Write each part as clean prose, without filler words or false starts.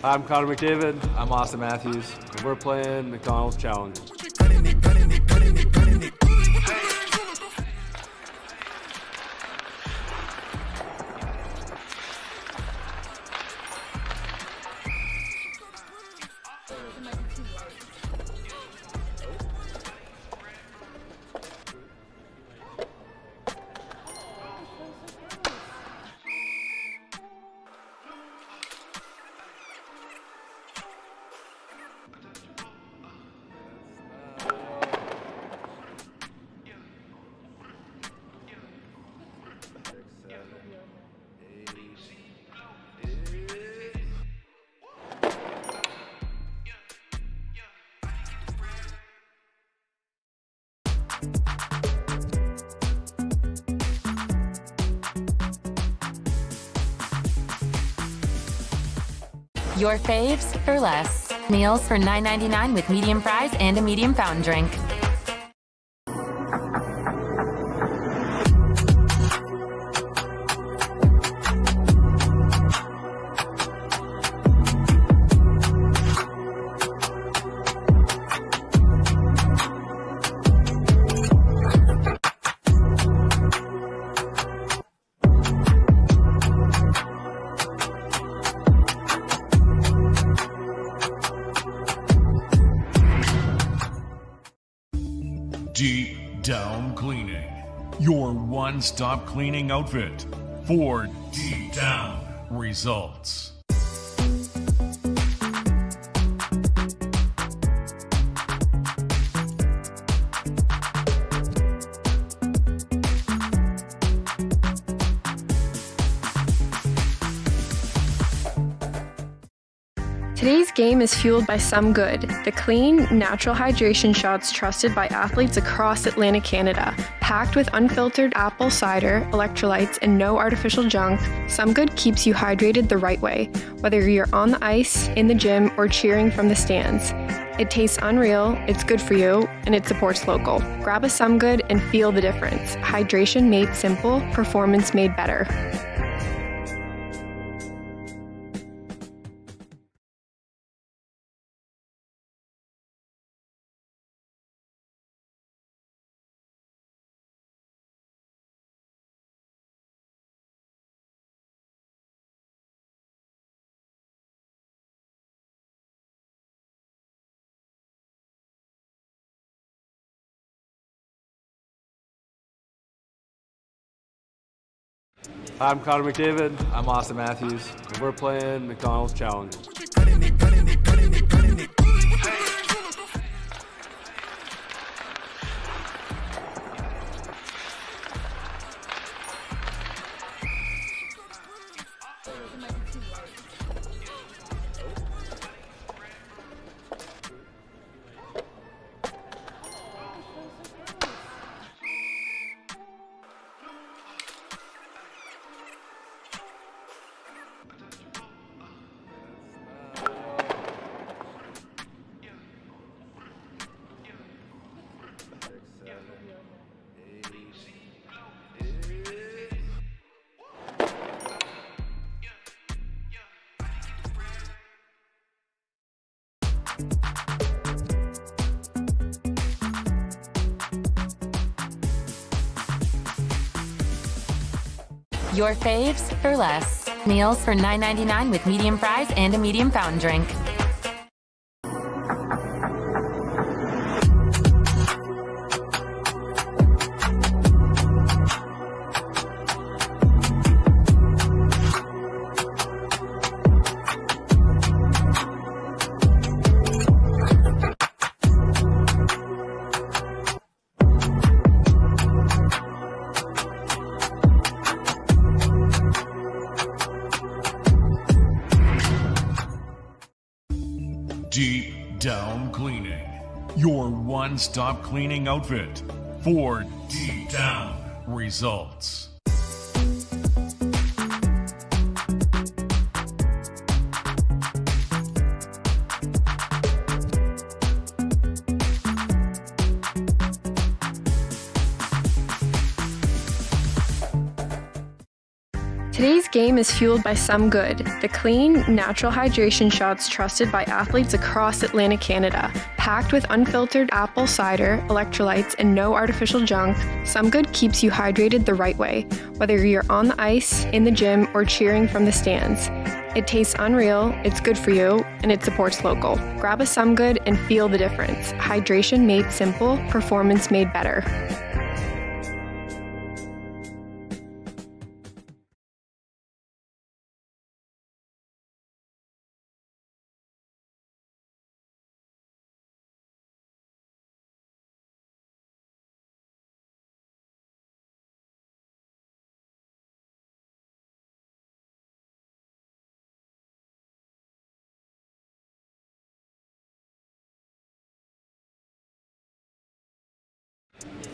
I'm Connor McDavid. I'm Austin Matthews. And we're playing Macdonalds Challenge. Your faves for less. Meals for $9.99 with medium fries and a medium fountain drink. Deep Down Cleaning, your one-stop cleaning outfit for deep down results. Today's game is fueled by Some Good, the clean, natural hydration shots trusted by athletes across Atlantic Canada. Packed with unfiltered apple cider, electrolytes, and no artificial junk, Some Good keeps you hydrated the right way, whether you're on the ice, in the gym, or cheering from the stands. It tastes unreal, it's good for you, and it supports local. Grab a Some Good and feel the difference. Hydration made simple, performance made better. I'm Connor McDavid. I'm Austin Matthews. And we're playing Macdonalds Challenge. Your faves for less. Meals for $9.99 with medium fries and a medium fountain drink. Deep Down Cleaning, your one-stop cleaning outfit for deep down results. Today's game is fueled by Some Good, the clean, natural hydration shots trusted by athletes across Atlantic Canada. Packed with unfiltered apple cider, electrolytes, and no artificial junk, Some Good keeps you hydrated the right way, whether you're on the ice, in the gym, or cheering from the stands. It tastes unreal, it's good for you, and it supports local. Grab a Some Good and feel the difference. Hydration made simple, performance made better.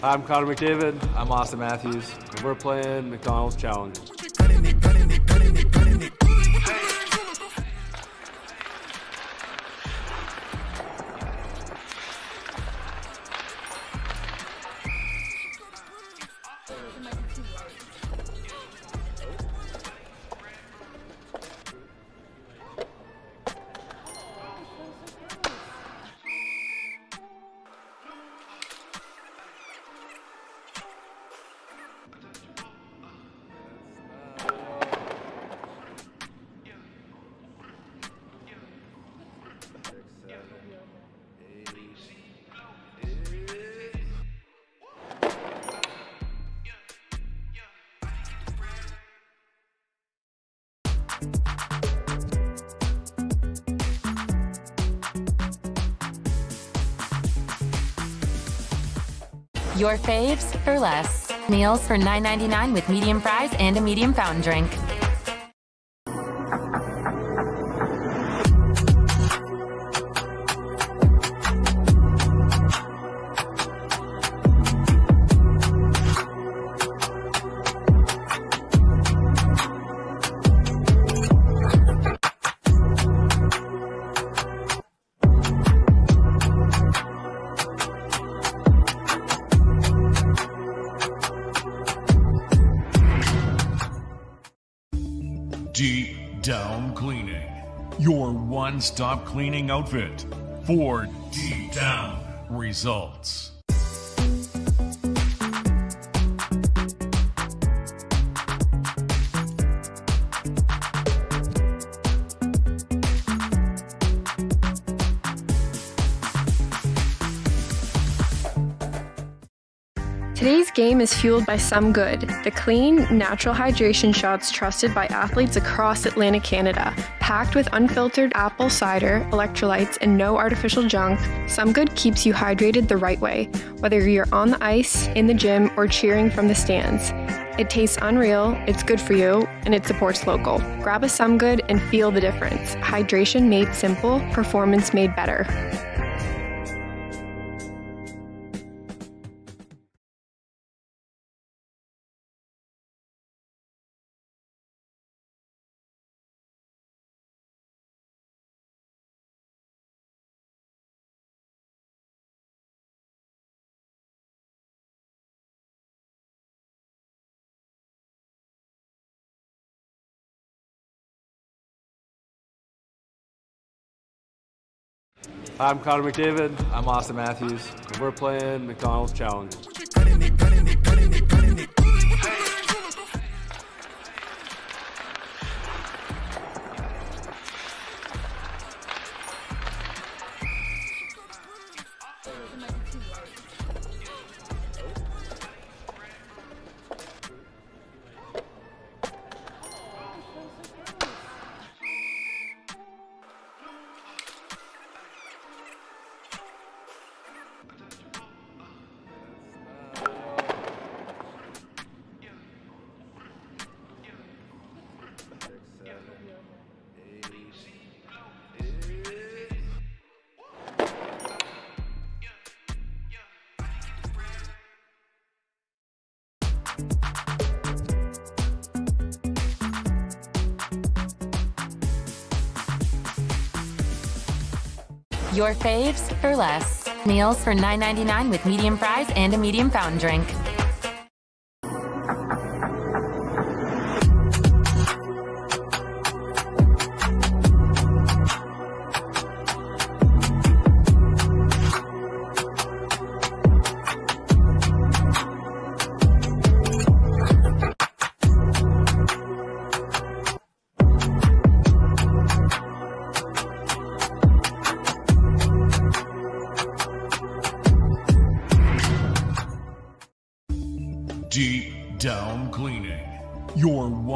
Hi, I'm Connor McDavid. I'm Austin Matthews. And we're playing Macdonalds Challenge. Your faves for less. Meals for $9.99 with medium fries and a medium fountain drink. Deep Down Cleaning, your one-stop cleaning outfit for deep down results. Today's game is fueled by Some Good, the clean, natural hydration shots trusted by athletes across Atlantic Canada. Packed with unfiltered apple cider, electrolytes, and no artificial junk, Some Good keeps you hydrated the right way, whether you're on the ice, in the gym, or cheering from the stands. It tastes unreal, it's good for you, and it supports local. Grab a Some Good and feel the difference. Hydration made simple, performance made better. Hi, I'm Connor McDavid. I'm Austin Matthews. And we're playing Macdonalds Challenge. Your faves for less. Meals for $9.99 with medium fries and a medium fountain drink.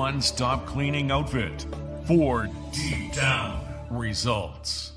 one-stop cleaning outfit for deep down results.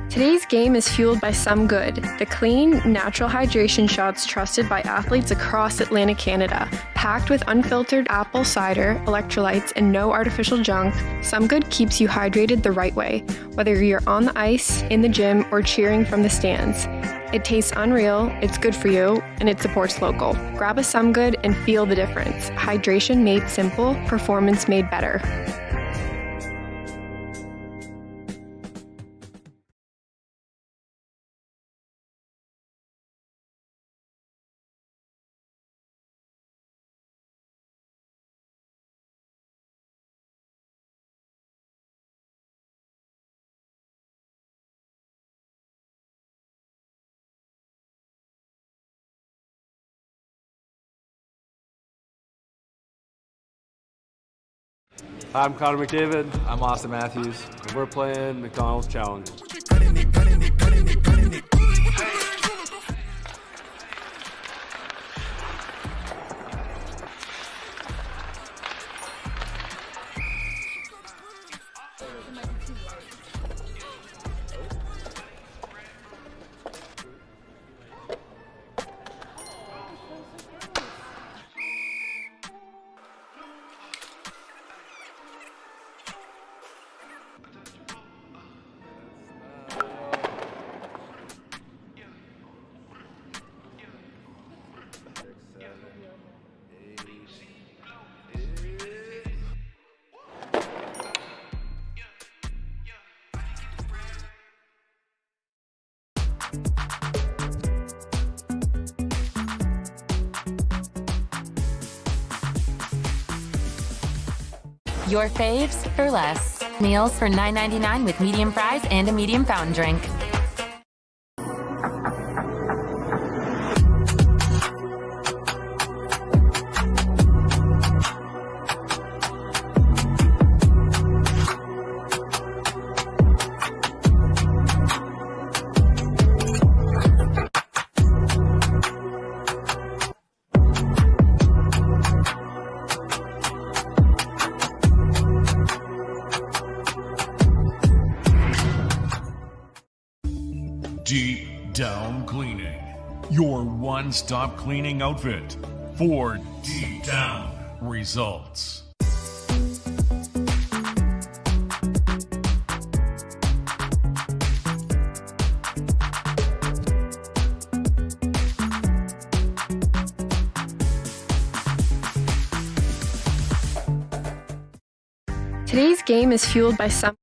Today's game is fueled by Some Good, the clean, natural hydration shots trusted by athletes across Atlantic Canada. Packed with unfiltered apple cider, electrolytes, and no artificial junk, Some Good keeps you hydrated the right way, whether you're on the ice, in the gym, or cheering from the stands. It tastes unreal, it's good for you, and it supports local. Grab a Some Good and feel the difference. Hydration made simple, performance made better. I'm Connor McDavid. I'm Austin Matthews. And we're playing Macdonalds Challenge. Your faves for less. Meals for $9.99 with medium fries and a medium fountain drink. Deep Down Cleaning, your one-stop cleaning outfit for deep down results. Today's game is fueled by Some.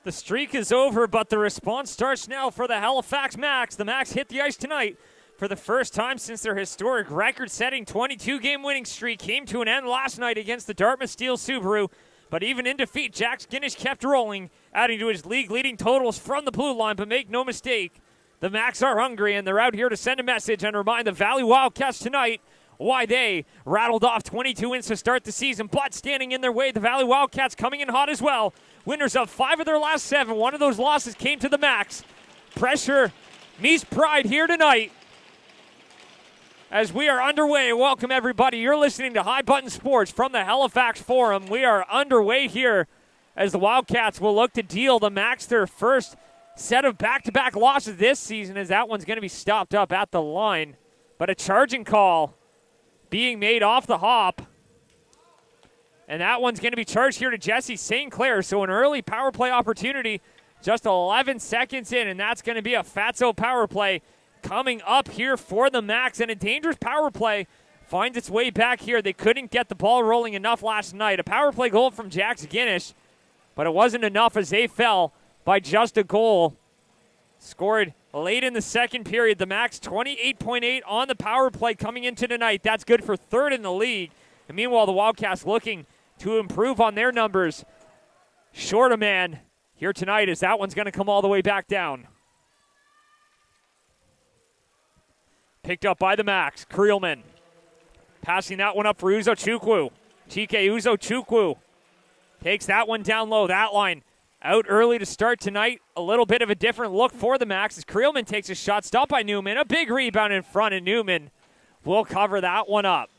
The streak is over, but the response starts now for the Halifax Max. The Max hit the ice tonight for the first time since their historic record-setting 22-game winning streak came to an end last night against the Dartmouth Steel Subaru. But even in defeat, Jack Guinness kept rolling, adding to his league-leading totals from the blue line. But make no mistake, the Max are hungry, and they're out here to send a message and remind the Valley Wildcats tonight why they rattled off 22 wins to start the season. But standing in their way, the Valley Wildcats coming in hot as well. Winners of 5 of their last 7. One of those losses came to the Max. Pressure meets pride here tonight as we are underway. Welcome, everybody. You're listening to High Button Sports from the Halifax Forum. We are underway here as the Wildcats will look to deal the Max their first set of back-to-back losses this season, as that one's going to be stopped up at the line. But a charging call being made off the hop. And that one's going to be charged here to Jesse St. Clair. So an early power play opportunity just 11 seconds in, and that's going to be a Fatso power play coming up here for the Max. And a dangerous power play finds its way back here. They couldn't get the ball rolling enough last night. A power play goal from Jack Guinness, but it wasn't enough as they fell by just a goal. Scored late in the second period. The Max 28.8 on the power play coming into tonight. That's good for third in the league. And meanwhile, the Wildcats looking to improve on their numbers. Short a man here tonight as that one's going to come all the way back down. Picked up by the Max. Creelman passing that one up for Uzo Chukwu. Chike Uzo Chukwu takes that one down low. That line out early to start tonight. A little bit of a different look for the Max as Creelman takes a shot. Stopped by Newman. A big rebound in front, and Newman will cover that one up.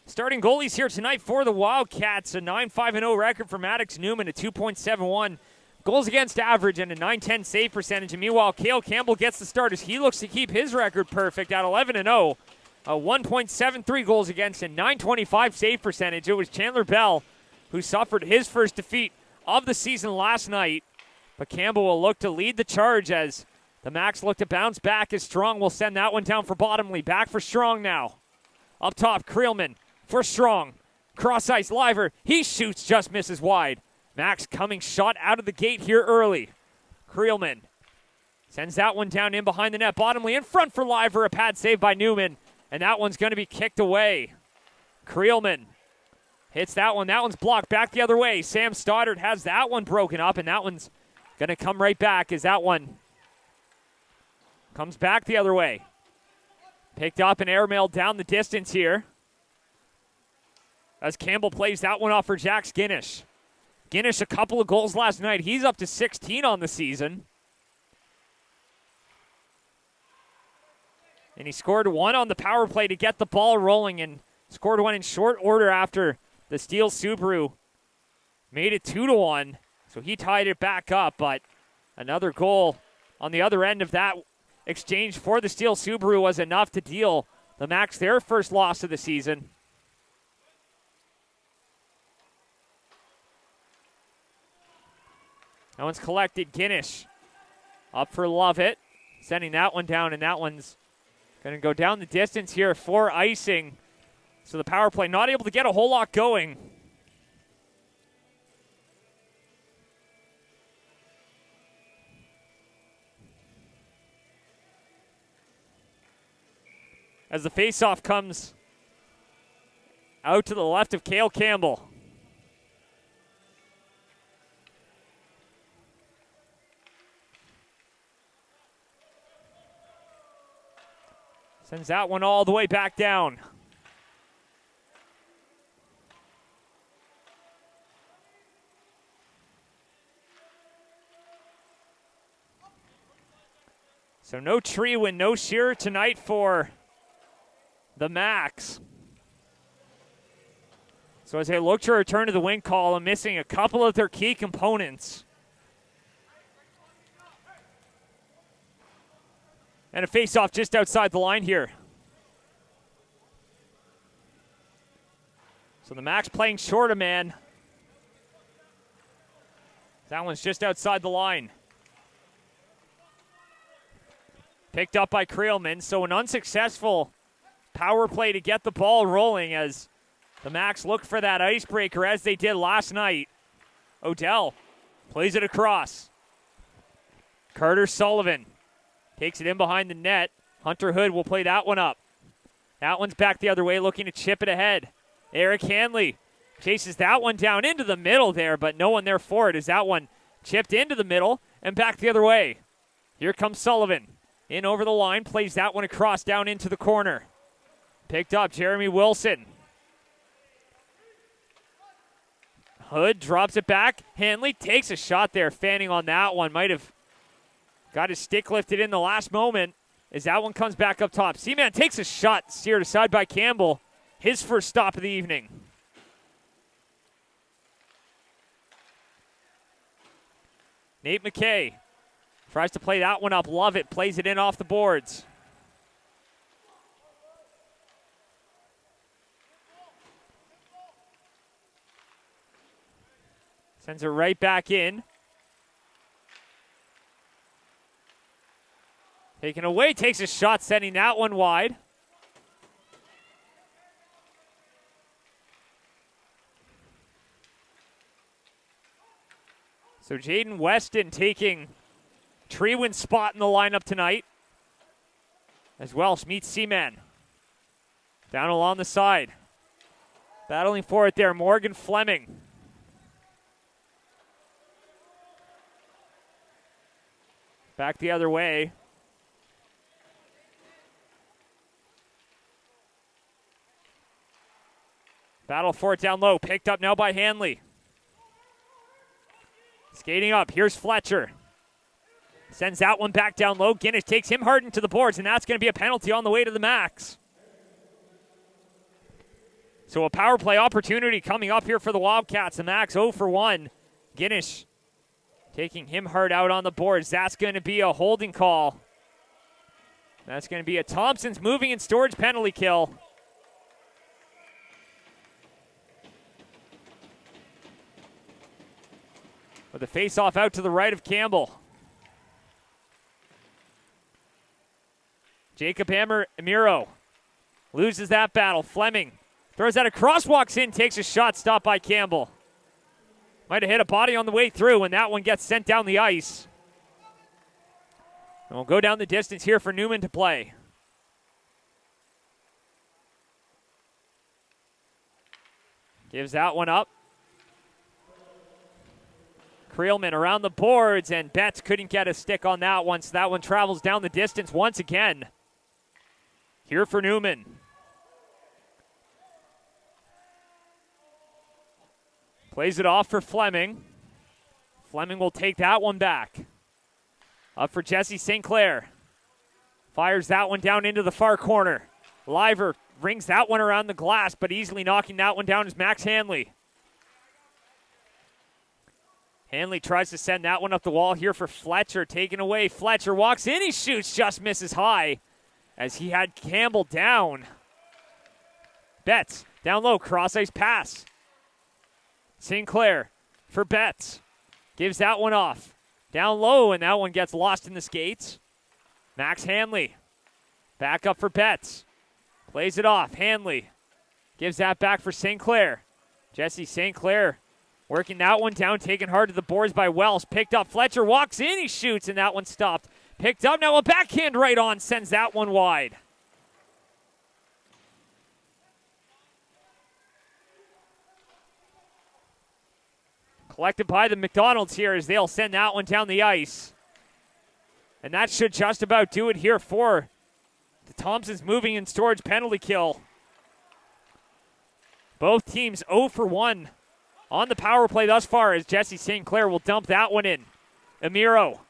Starting goalies here tonight for the Wildcats. A 9-5-0 record for Maddox Newman, a 2.71 goals against average and a 910 save percentage. And meanwhile, Cale Campbell gets the start as he looks to keep his record perfect at 11-0. A 1.73 goals against and 925 save percentage. It was Chandler Bell who suffered his first defeat of the season last night. But Campbell will look to lead the charge as the Max look to bounce back as Strong will send that one down for Bottomley. Back for Strong now. Up top, Creelman for Strong. Cross ice, Liver. He shoots, just misses wide. Max coming shot out of the gate here early. Creelman sends that one down in behind the net. Bottomley in front for Liver. A pad save by Newman. And that one's going to be kicked away. Creelman hits that one. That one's blocked back the other way. Sam Stoddard has that one broken up, and that one's going to come right back as that one comes back the other way. Picked up and airmailed down the distance here as Campbell plays that one off for Jack Guinness. Guinness, a couple of goals last night. He's up to 16 on the season. And he scored one on the power play to get the ball rolling and scored one in short order after the Steel Subaru made it 2-1. So he tied it back up, but another goal on the other end of that exchange for the Steel Subaru was enough to deal the Max their first loss of the season. That one's collected. Guinness up for Lovett, sending that one down, and that one's going to go down the distance here for icing. So the power play not able to get a whole lot going. As the faceoff comes out to the left of Cale Campbell. Sends that one all the way back down. So no tree win, no Shearer tonight for the Max. So as they look to return to the win column, missing a couple of their key components. And a face-off just outside the line here. So the Max playing short a man. That one's just outside the line. Picked up by Creelman. So an unsuccessful power play to get the ball rolling as the Max look for that icebreaker as they did last night. Odell Plays it across. Carter Sullivan takes it in behind the net. Hunter Hood will play that one up. That one's back the other way, looking to chip it ahead. Eric Hanley chases that one down into the middle there, but no one there for it as that one chipped into the middle and back the other way. Here comes Sullivan. In over the line, plays that one across down into the corner. Picked up Jeremy Wilson. Hood drops it back. Hanley takes a shot there, fanning on that one. Might have got his stick lifted in the last moment as that one comes back up top. Seaman takes a shot, steered aside by Campbell. His first stop of the evening. Nate McKay tries to play that one up. Love it. Plays it in off the boards. Sends it right back in. Taken away, takes a shot, sending that one wide. So Jaden Weston taking Treewin's spot in the lineup tonight. As Welsh meets Seaman. Down along the side. Battling for it there, Morgan Fleming. Back the other way. Battle for it down low. Picked up now by Hanley. Skating up. Here's Fletcher. Sends that one back down low. Guinness takes him hard into the boards, and that's going to be a penalty on the way to the max. So a power play opportunity coming up here for the Wildcats. The max 0 for 1. Guinness taking him hard out on the boards. That's going to be a holding call. That's going to be a Thompson's moving and storage penalty kill. With a face-off out to the right of Campbell. Jacob Amiro loses that battle. Fleming throws that across, walks in, takes a shot, stopped by Campbell. Might have hit a body on the way through, and that one gets sent down the ice. And we'll go down the distance here for Newman to play. Gives that one up. Creelman around the boards, and Betts couldn't get a stick on that one, so that one travels down the distance once again. Here for Newman. Plays it off for Fleming. Fleming will take that one back. Up for Jesse St. Clair. Fires that one down into the far corner. Liver rings that one around the glass, but easily knocking that one down is Max Hanley. Hanley tries to send that one up the wall here for Fletcher. Taken away. Fletcher walks in. He shoots. Just misses high as he had Campbell down. Betts down low. Cross ice pass. Sinclair for Betts. Gives that one off. Down low, and that one gets lost in the skates. Max Hanley. Back up for Betts. Plays it off. Hanley gives that back for St. Clair. Jesse St. Clair working that one down, taken hard to the boards by Wells. Picked up. Fletcher walks in. He shoots, and that one stopped. Picked up. Now a backhand right on. Sends that one wide. Collected by the Macdonalds here as they'll send that one down the ice. And that should just about do it here for the Thompson's moving and storage penalty kill. Both teams 0 for 1 on the power play thus far as Jesse St. Clair will dump that one in. Amiro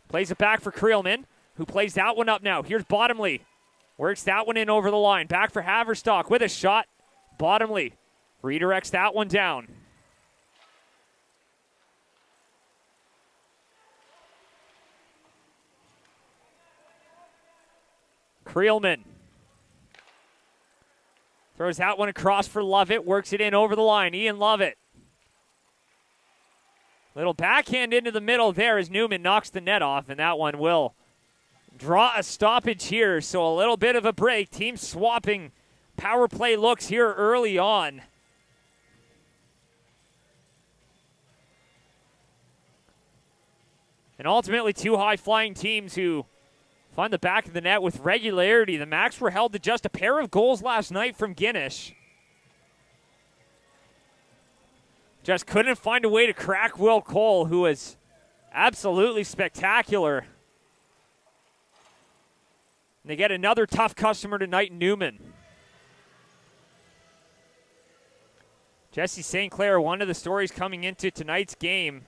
plays it back for Creelman, who plays that one up now. Here's Bottomley. Works that one in over the line. Back for Haverstock with a shot. Bottomley redirects that one down. Creelman throws that one across for Lovett. Works it in over the line. Ian Lovett. Little backhand into the middle there as Newman knocks the net off, and that one will draw a stoppage here. So a little bit of a break. Team swapping power play looks here early on. And ultimately, two high-flying teams who find the back of the net with regularity. The Macs were held to just a pair of goals last night from Guinness. Just couldn't find a way to crack Will Cole, who was absolutely spectacular. And they get another tough customer tonight, Newman. Jesse St. Clair, one of the stories coming into tonight's game.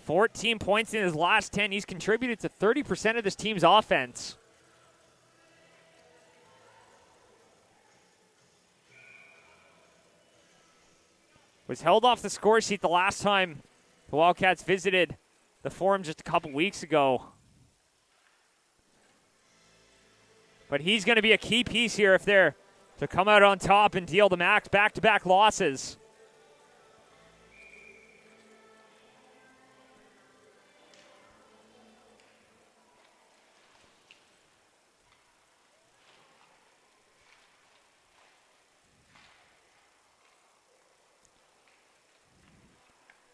14 points in his last 10. He's contributed to 30% of this team's offense. Was held off the score sheet the last time the Wildcats visited the Forum just a couple weeks ago. But he's going to be a key piece here if they're to come out on top and deal the Macs back-to-back losses.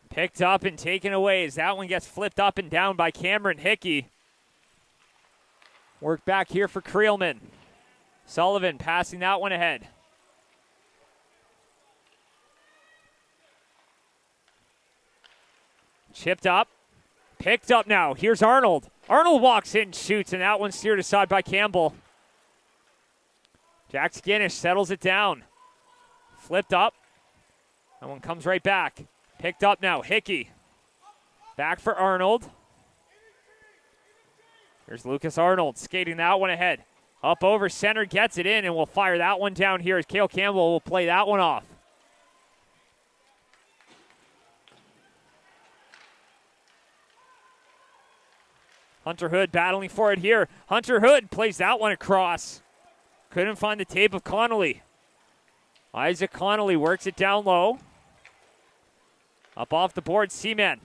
Picked up and taken away as that one gets flipped up and down by Cameron Hickey. Work back here for Creelman. Sullivan passing that one ahead. Chipped up. Picked up now. Here's Arnold. Arnold walks in, shoots, and that one steered aside by Campbell. Jack Skinnish settles it down. Flipped up. That one comes right back. Picked up now, Hickey. Back for Arnold. Here's Lucas Arnold skating that one ahead. Up over center, gets it in, and we'll fire that one down here as Cale Campbell will play that one off. Hunter Hood battling for it here. Hunter Hood plays that one across. Couldn't find the tape of Connolly. Isaac Connolly works it down low. Up off the board, Seaman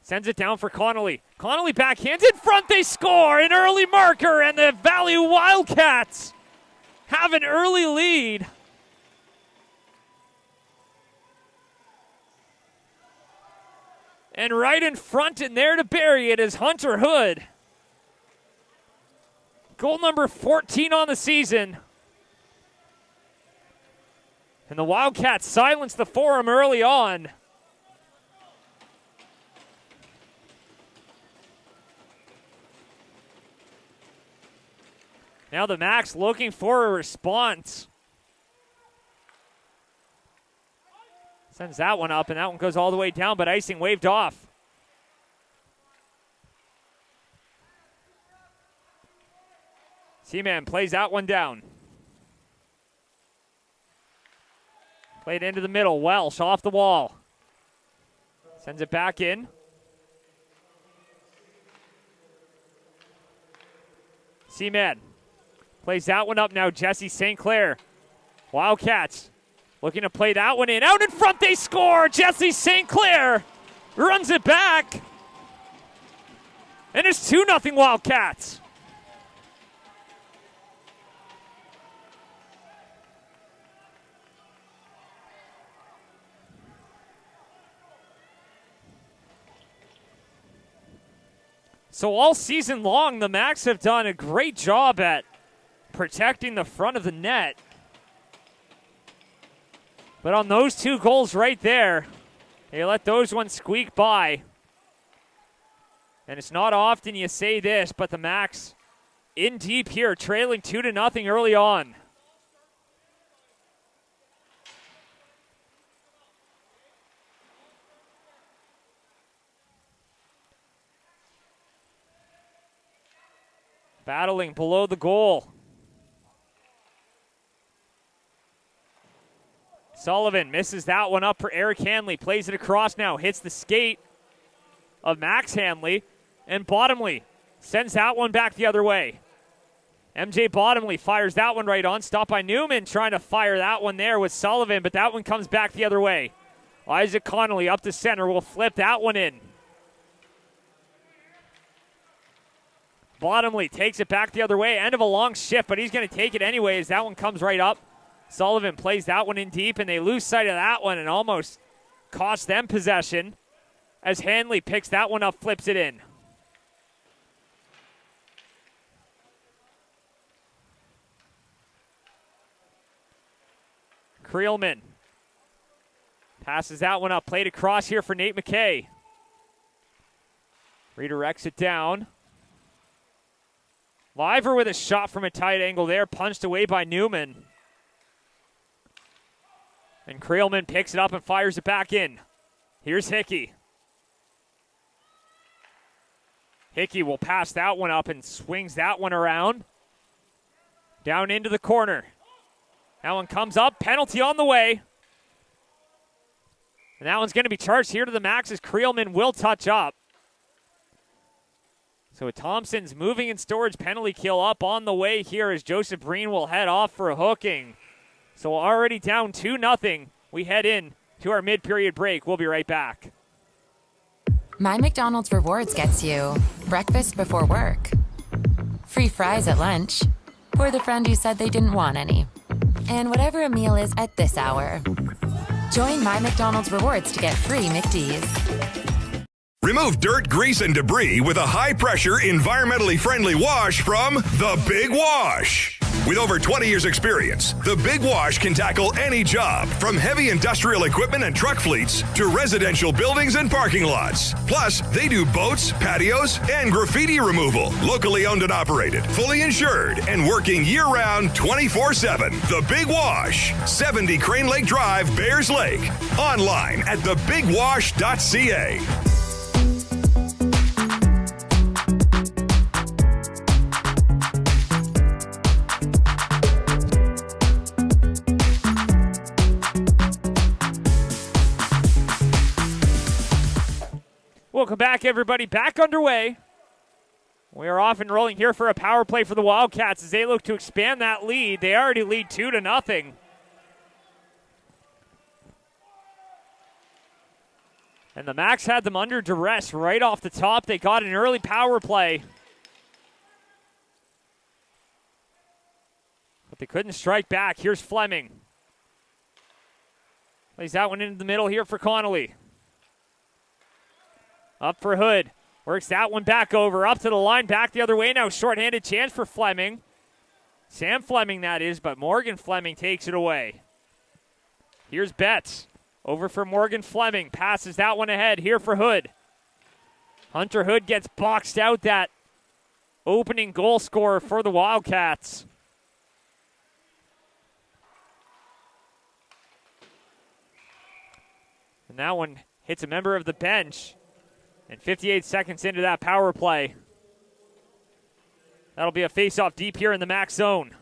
sends it down for Connolly. Connolly backhands in front, they score! An early marker, and the Valley Wildcats have an early lead. And right in front and there to bury it is Hunter Hood. Goal number 14 on the season. And the Wildcats silenced the Forum early on. Now the Macs looking for a response. Sends that one up, and that one goes all the way down, but icing waved off. Seaman plays that one down. Played into the middle. Welsh off the wall. Sends it back in. Seaman plays that one up now. Jesse St. Clair. Wildcats looking to play that one in. Out in front, they score. Jesse St. Clair runs it back. And it's 2-0 Wildcats. So all season long, the Macs have done a great job at protecting the front of the net. But on those two goals right there, they let those ones squeak by. And it's not often you say this, but the Macs in deep here, trailing 2-0 early on. Battling below the goal. Sullivan misses that one up for Eric Hanley. Plays it across now. Hits the skate of Max Hanley. And Bottomley sends that one back the other way. MJ Bottomley fires that one right on. Stopped by Newman trying to fire that one there with Sullivan, but that one comes back the other way. Isaac Connolly up to center will flip that one in. Bottomley takes it back the other way. End of a long shift, but he's going to take it anyways. That one comes right up. Sullivan plays that one in deep, and they lose sight of that one and almost cost them possession as Hanley picks that one up, flips it in. Creelman passes that one up. Played across here for Nate McKay. Redirects it down. Liver with a shot from a tight angle there. Punched away by Newman. And Creelman picks it up and fires it back in. Here's Hickey. Hickey will pass that one up and swings that one around. Down into the corner. That one comes up. Penalty on the way. And that one's going to be charged here to the max as Creelman will touch up. So Thompson's moving in storage penalty kill up on the way here as Joseph Breen will head off for a hooking. So already down 2-0. We head in to our mid-period break. We'll be right back. My McDonald's Rewards gets you breakfast before work, free fries at lunch, for the friend who said they didn't want any, and whatever a meal is at this hour. Join My McDonald's Rewards to get free McDs. Remove dirt, grease, and debris with a high-pressure, environmentally friendly wash from The Big Wash. With over 20 years' experience, The Big Wash can tackle any job, from heavy industrial equipment and truck fleets to residential buildings and parking lots. Plus, they do boats, patios, and graffiti removal. Locally owned and operated, fully insured, and working year-round 24/7. The Big Wash, 70 Crane Lake Drive, Bears Lake. Online at thebigwash.ca. Welcome back, everybody. Back underway. We are off and rolling here for a power play for the Wildcats as they look to expand that lead. They already lead 2-0. And the Max had them under duress right off the top. They got an early power play. But they couldn't strike back. Here's Fleming. Plays that one into the middle here for Connolly. Up for Hood. Works that one back over. Up to the line. Back the other way now. Shorthanded chance for Fleming. Sam Fleming, that is, but Morgan Fleming takes it away. Here's Betts. Over for Morgan Fleming. Passes that one ahead. Here for Hood. Hunter Hood gets boxed out, that opening goal scorer for the Wildcats. And that one hits a member of the bench. And 58 seconds into that power play. That'll be a face-off deep here in the Max zone.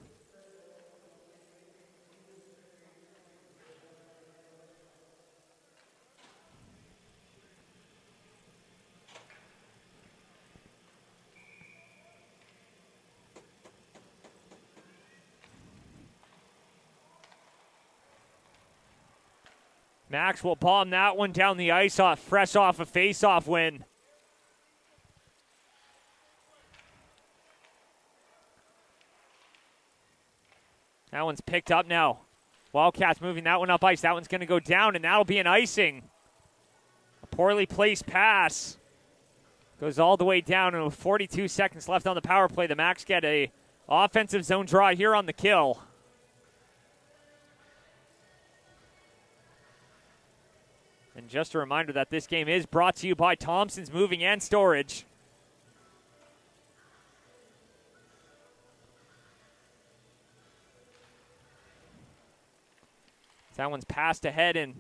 Max will bomb that one down the ice fresh off a face-off win. That one's picked up now. Wildcats moving that one up ice. That one's going to go down, and that'll be an icing. A poorly placed pass. Goes all the way down, and with 42 seconds left on the power play, the Max get a offensive zone draw here on the kill. And just a reminder that this game is brought to you by Thompson's Moving and Storage. That one's passed ahead, and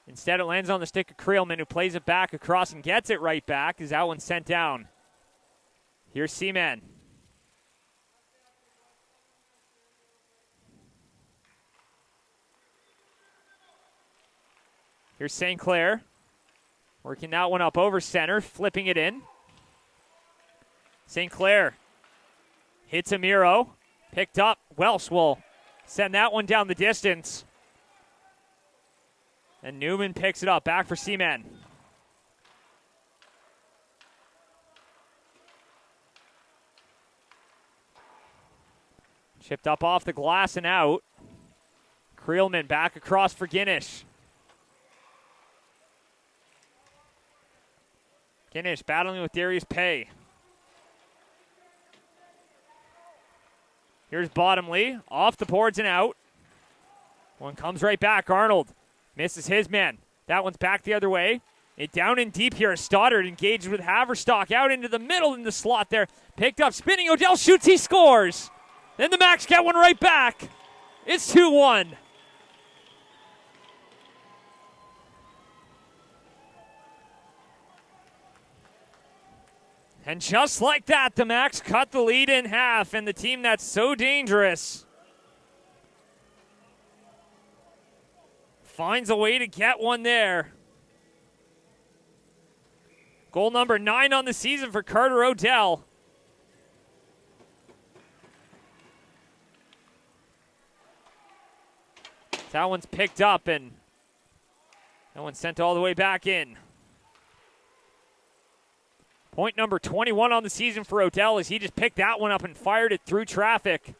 instead it lands on the stick of Creelman, who plays it back across and gets it right back as that one's sent down. Here's Seaman. Here's St. Clair. Working that one up over center, flipping it in. St. Clair hits Amiro. Picked up. Welsh will send that one down the distance. And Newman picks it up. Back for Seaman. Chipped up off the glass and out. Creelman back across for Guinness. Guinness battling with Darius Pay. Here's Bottomley. Off the boards and out. One comes right back. Arnold misses his man. That one's back the other way. It down in deep here. Stoddard engaged with Haverstock out into the middle in the slot there. Picked up, spinning. Odell shoots, he scores. Then the Macs get one right back. It's 2-1. And just like that, the Macs cut the lead in half, and the team that's so dangerous finds a way to get one there. Goal number 9 on the season for Carter Odell. That one's picked up, and that one's sent all the way back in. Point number 21 on the season for Odell as he just picked that one up and fired it through traffic.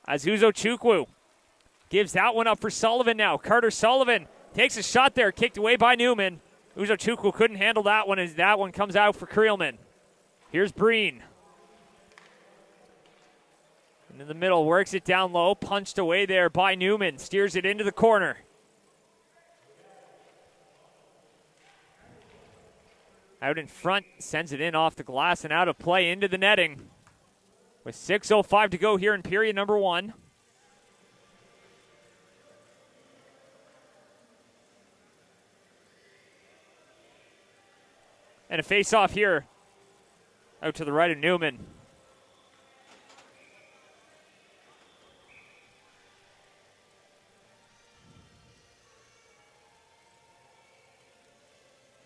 As Uzo-Chukwu gives that one up for Sullivan now. Carter Sullivan takes a shot there, kicked away by Newman. Uzo-Chukwu couldn't handle that one as that one comes out for Creelman. Here's Breen. And in the middle, works it down low, punched away there by Newman. Steers it into the corner. Out in front, sends it in off the glass and out of play into the netting. With 6:05 to go here in period number 1. And a face-off here out to the right of Newman.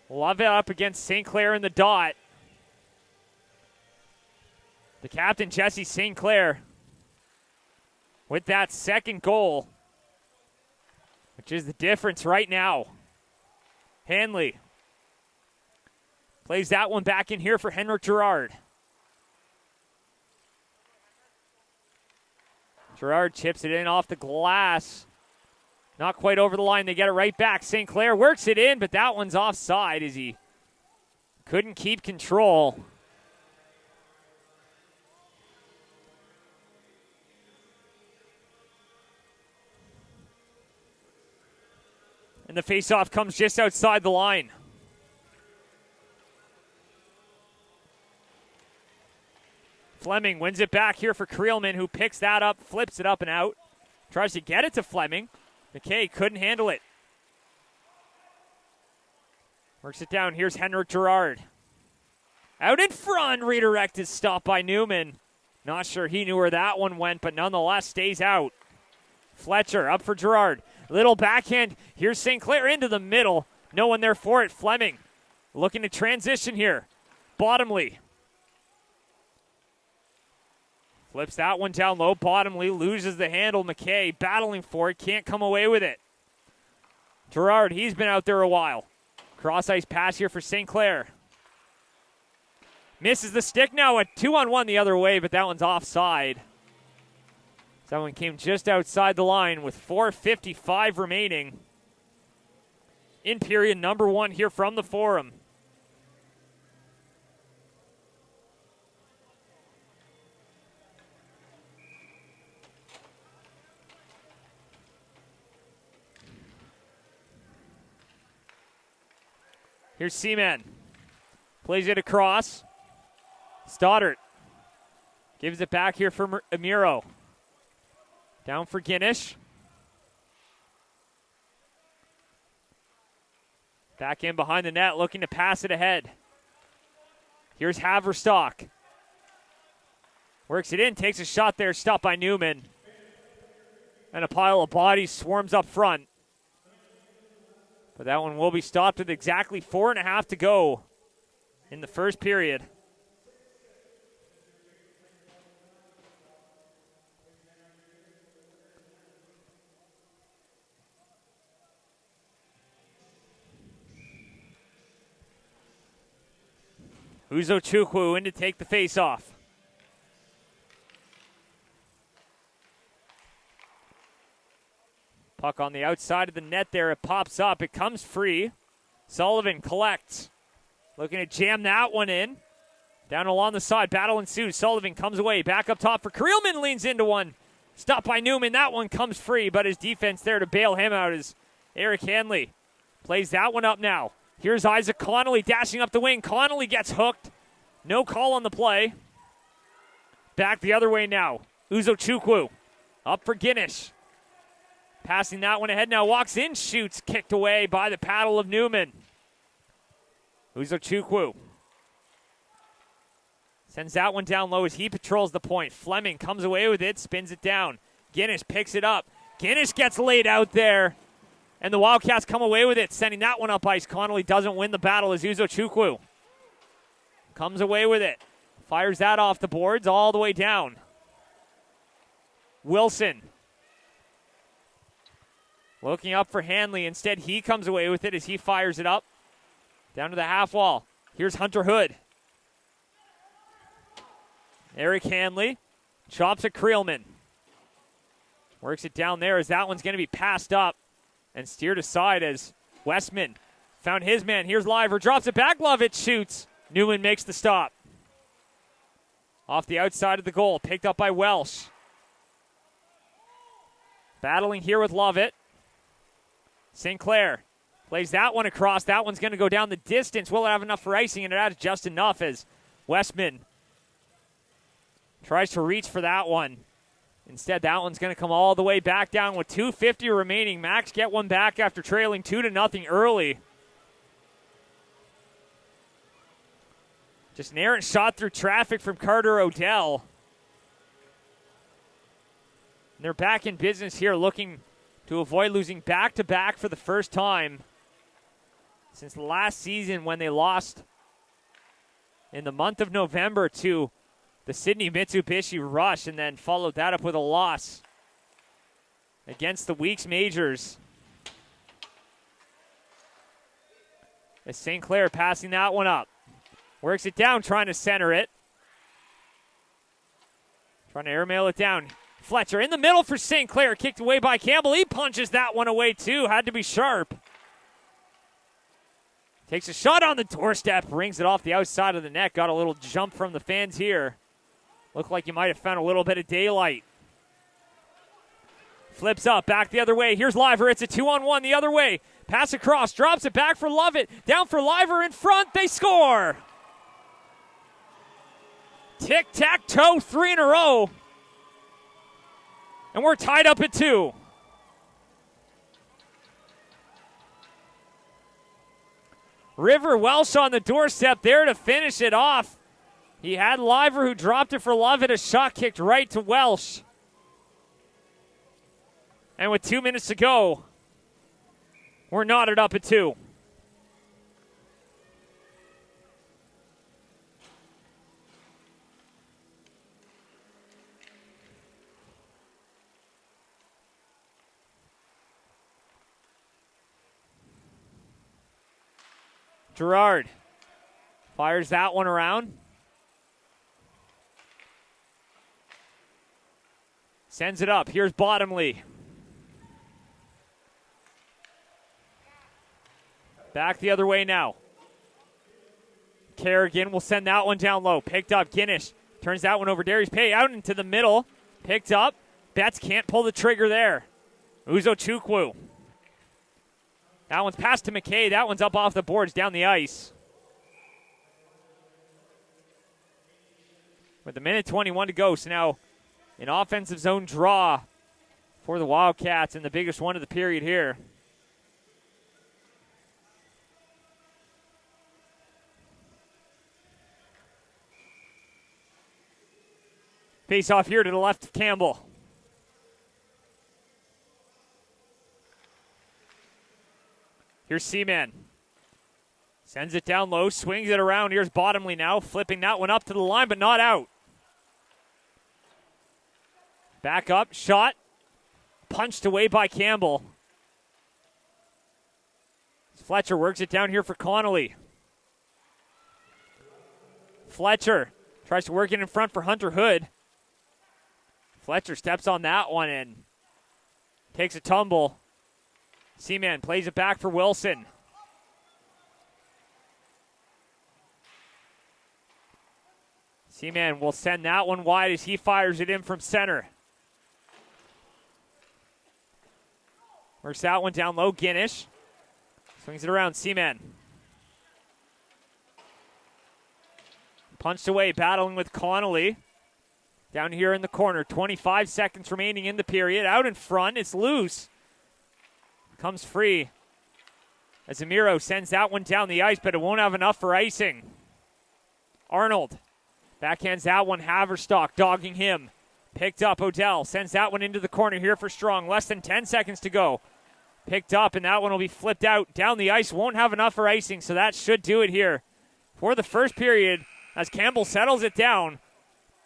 Love it up against St. Clair in the dot. The captain, Jesse St. Clair, with that second goal, which is the difference right now. Hanley plays that one back in here for Henrik Gerard. Gerard chips it in off the glass. Not quite over the line. They get it right back. St. Clair works it in, but that one's offside as he couldn't keep control. And the faceoff comes just outside the line. Fleming wins it back here for Creelman, who picks that up, flips it up and out. Tries to get it to Fleming. McKay couldn't handle it. Works it down. Here's Henrik Gerard. Out in front, redirected, stopped by Newman. Not sure he knew where that one went, but nonetheless stays out. Fletcher up for Gerard. Little backhand. Here's St. Clair into the middle. No one there for it. Fleming looking to transition here. Bottomley. Flips that one down low. Bottomley loses the handle. McKay battling for it. Can't come away with it. Gerard, he's been out there a while. Cross-ice pass here for St. Clair. Misses the stick now. A 2-on-1 the other way, but that one's offside. That one came just outside the line with 4:55 remaining in period number 1 here from the Forum. Here's Seaman. Plays it across. Stoddart gives it back here for Amiro. Down for Guinness. Back in behind the net, looking to pass it ahead. Here's Haverstock. Works it in, takes a shot there, stopped by Newman. And a pile of bodies swarms up front. But that one will be stopped with exactly 4.5 to go in the first period. Uzo-Chukwu in to take the face-off. Puck on the outside of the net there. It pops up. It comes free. Sullivan collects. Looking to jam that one in. Down along the side. Battle ensues. Sullivan comes away. Back up top for Creelman. Leans into one. Stopped by Newman. That one comes free, but his defense there to bail him out as Eric Hanley plays that one up now. Here's Isaac Connolly dashing up the wing. Connolly gets hooked. No call on the play. Back the other way now. Uzo Chukwu up for Guinness. Passing that one ahead now. Walks in, shoots. Kicked away by the paddle of Newman. Uzo Chukwu sends that one down low as he patrols the point. Fleming comes away with it, spins it down. Guinness picks it up. Guinness gets laid out there. And the Wildcats come away with it, sending that one up ice. Connolly doesn't win the battle as Uzo Chukwu comes away with it. Fires that off the boards all the way down. Wilson looking up for Hanley. Instead, he comes away with it as he fires it up down to the half wall. Here's Hunter Hood. Eric Hanley chops at Creelman. Works it down there as that one's going to be passed up and steered aside as Westman found his man. Here's Liver. Drops it back. Lovett shoots. Newman makes the stop. Off the outside of the goal. Picked up by Welsh. Battling here with Lovett. St. Clair plays that one across. That one's going to go down the distance. Will it have enough for icing? And it has just enough as Westman tries to reach for that one. Instead, that one's going to come all the way back down with 2:50 remaining. Max get one back after trailing 2-0 early. Just an errant shot through traffic from Carter Odell. And they're back in business here, looking to avoid losing back-to-back for the first time since last season when they lost in the month of November to the Sydney Mitsubishi Rush and then followed that up with a loss against the Weeks Majors. As St. Clair passing that one up. Works it down, trying to center it. Trying to airmail it down. Fletcher in the middle for St. Clair. Kicked away by Campbell. He punches that one away too. Had to be sharp. Takes a shot on the doorstep. Rings it off the outside of the net. Got a little jump from the fans here. Looked like you might have found a little bit of daylight. Flips up, back the other way. Here's Liver. It's a 2-on-1 the other way. Pass across, drops it back for Lovett. Down for Liver in front. They score. Tic-tac-toe, 3 in a row. And we're tied up at 2. River Welsh on the doorstep there to finish it off. He had Liver who dropped it for Lovett. A shot kicked right to Welsh. And with 2 minutes to go, we're knotted up at 2. Gerard fires that one around. Sends it up. Here's Bottomley. Back the other way now. Kerrigan will send that one down low. Picked up. Guinness turns that one over. Darius Pay out into the middle. Picked up. Betts can't pull the trigger there. Uzo Chukwu. That one's passed to McKay. That one's up off the boards down the ice. With a minute 21 to go. So now an offensive zone draw for the Wildcats and the biggest one of the period here. Face off here to the left of Campbell. Here's Seaman. Sends it down low, swings it around. Here's Bottomley now, flipping that one up to the line, but not out. Back up, shot. Punched away by Campbell. Fletcher works it down here for Connolly. Fletcher tries to work it in front for Hunter Hood. Fletcher steps on that one and takes a tumble. Seaman plays it back for Wilson. Seaman will send that one wide as he fires it in from center. Works that one down low. Guinish swings it around. Seaman punched away, battling with Connolly. Down here in the corner, 25 seconds remaining in the period. Out in front, it's loose. Comes free as Amiro sends that one down the ice, but it won't have enough for icing. Arnold backhands that one. Haverstock dogging him. Picked up. Odell sends that one into the corner here for Strong. Less than 10 seconds to go. Picked up, and that one will be flipped out. Down the ice, won't have enough for icing, so that should do it here for the first period as Campbell settles it down.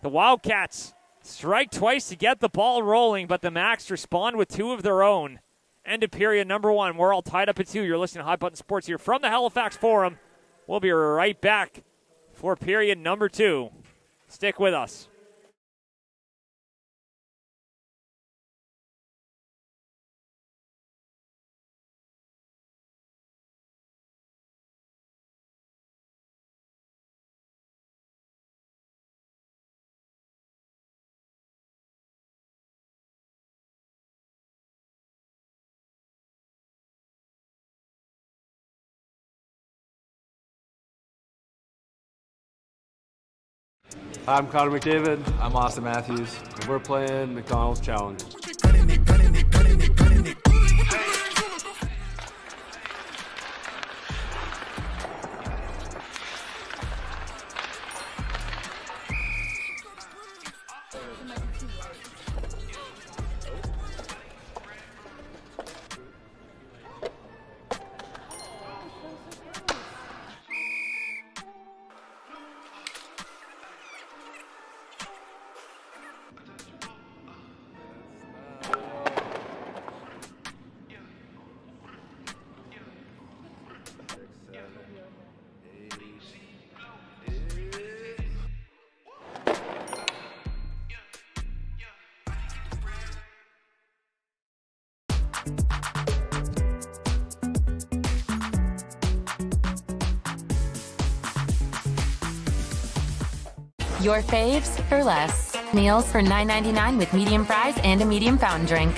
The Wildcats strike twice to get the ball rolling, but the Macs respond with two of their own. End of period number one. We're all tied up at 2. You're listening to High Button Sports here from the Halifax Forum. We'll be right back for period number 2. Stick with us. Hi, I'm Connor McDavid. I'm Austin Matthews. And we're playing Macdonalds Challenge. Your faves for less. Meals for $9.99 with medium fries and a medium fountain drink.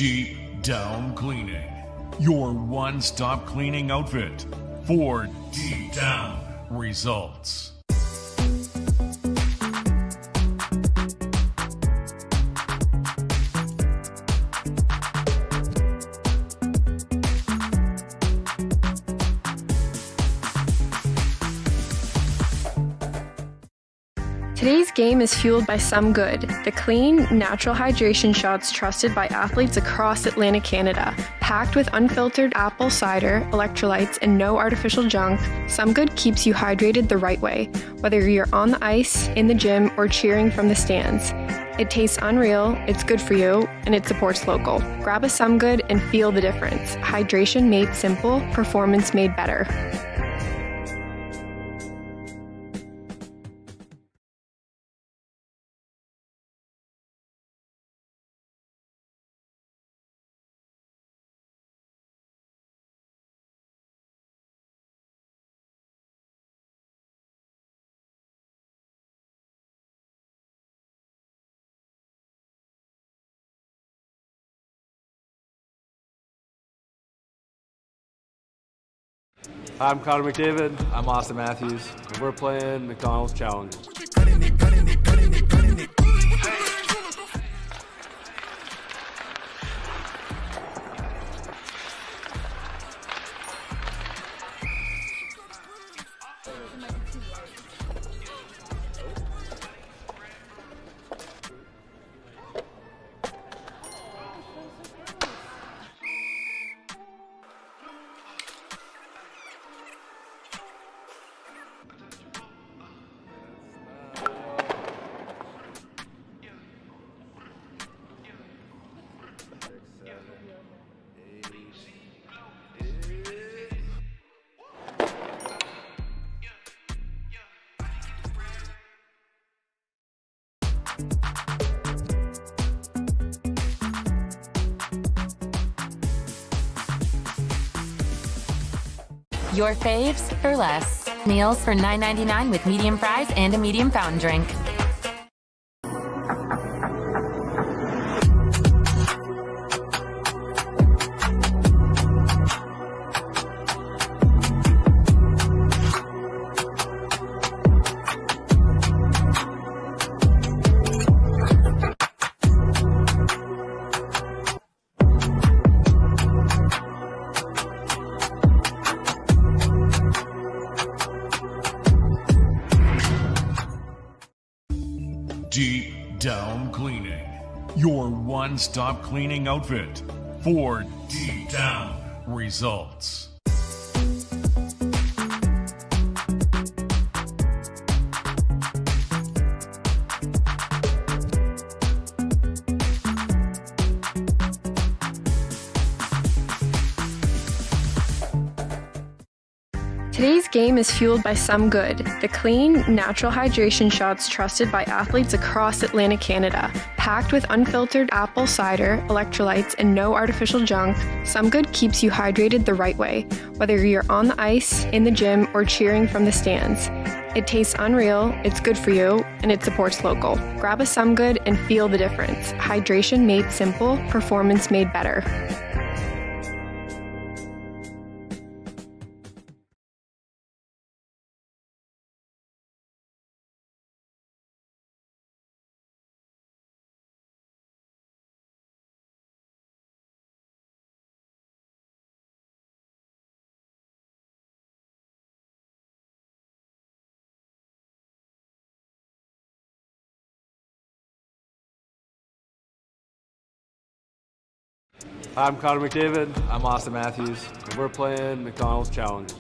Deep Down Cleaning, your one-stop cleaning outfit for deep down results. Today's game is fueled by Some Good, the clean, natural hydration shots trusted by athletes across Atlantic Canada. Packed with unfiltered apple cider, electrolytes, and no artificial junk, Some Good keeps you hydrated the right way, whether you're on the ice, in the gym, or cheering from the stands. It tastes unreal, it's good for you, and it supports local. Grab a Some Good and feel the difference. Hydration made simple, performance made better. Hi, I'm Connor McDavid. I'm Austin Matthews. And we're playing Macdonalds Challenge. Your faves for less. Meals for $9.99 with medium fries and a medium fountain drink. Deep Down Cleaning, your one-stop cleaning outfit for deep down results. Today's game is fueled by Some Good, the clean, natural hydration shots trusted by athletes across Atlantic Canada. Packed with unfiltered apple cider, electrolytes, and no artificial junk, Some Good keeps you hydrated the right way, whether you're on the ice, in the gym, or cheering from the stands. It tastes unreal, it's good for you, and it supports local. Grab a Some Good and feel the difference. Hydration made simple, performance made better. I'm Connor McDavid. I'm Austin Matthews. And we're playing Macdonalds Challenge.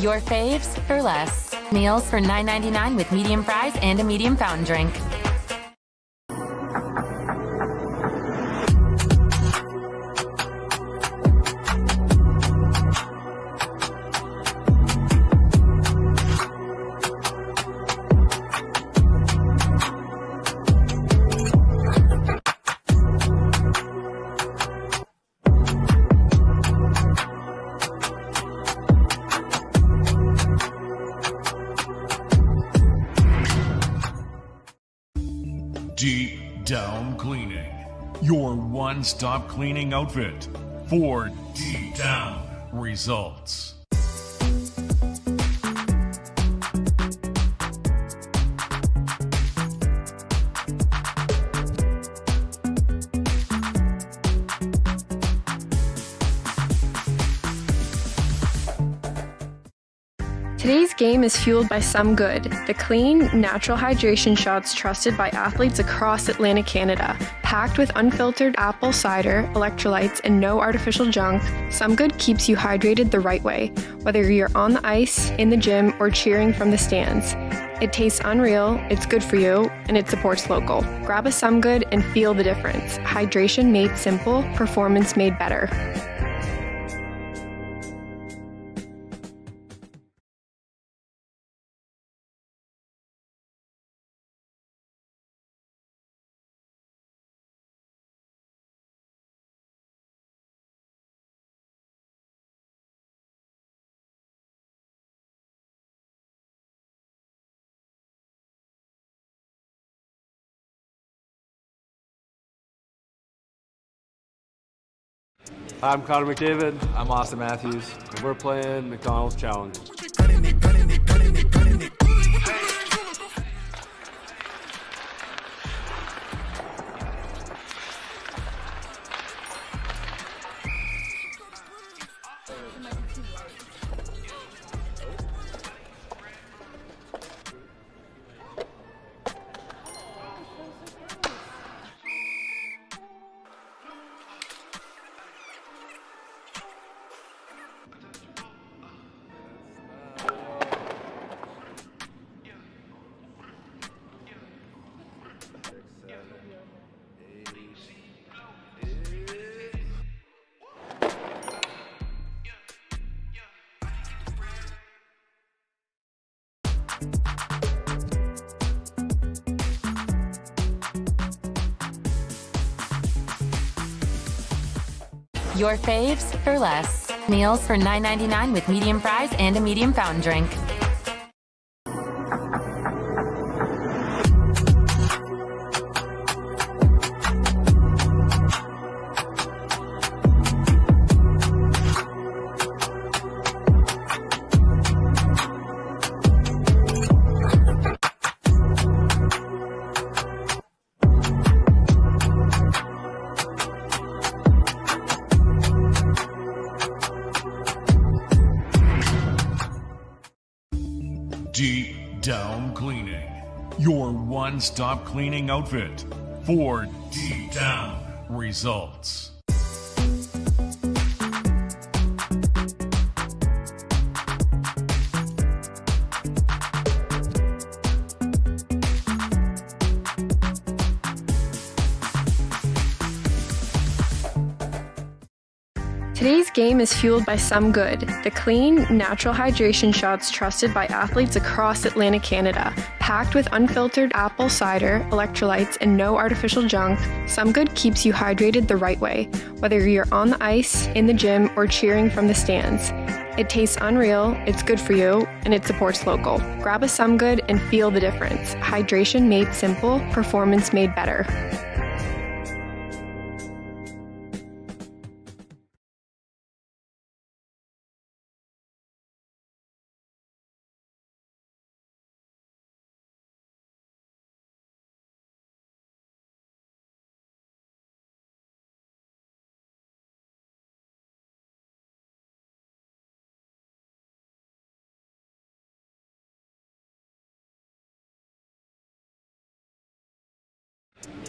Your faves for less. Meals for $9.99 with medium fries and a medium fountain drink. Deep Down Cleaning, your one-stop cleaning outfit for deep down results. Today's game is fueled by Some Good, the clean, natural hydration shots trusted by athletes across Atlantic Canada. Packed with unfiltered apple cider, electrolytes, and no artificial junk, Some Good keeps you hydrated the right way, whether you're on the ice, in the gym, or cheering from the stands. It tastes unreal, it's good for you, and it supports local. Grab a Some Good and feel the difference. Hydration made simple, performance made better. I'm Connor McDavid. I'm Austin Matthews. And we're playing Macdonalds Challenge. Your faves for less. Meals for $9.99 with medium fries and a medium fountain drink. Deep Down Cleaning, your one-stop cleaning outfit for deep down results. Today's game is fueled by Some Good, the clean, natural hydration shots trusted by athletes across Atlantic Canada. Packed with unfiltered apple cider, electrolytes, and no artificial junk, Some Good keeps you hydrated the right way, whether you're on the ice, in the gym, or cheering from the stands. It tastes unreal, it's good for you, and it supports local. Grab a Some Good and feel the difference. Hydration made simple, performance made better.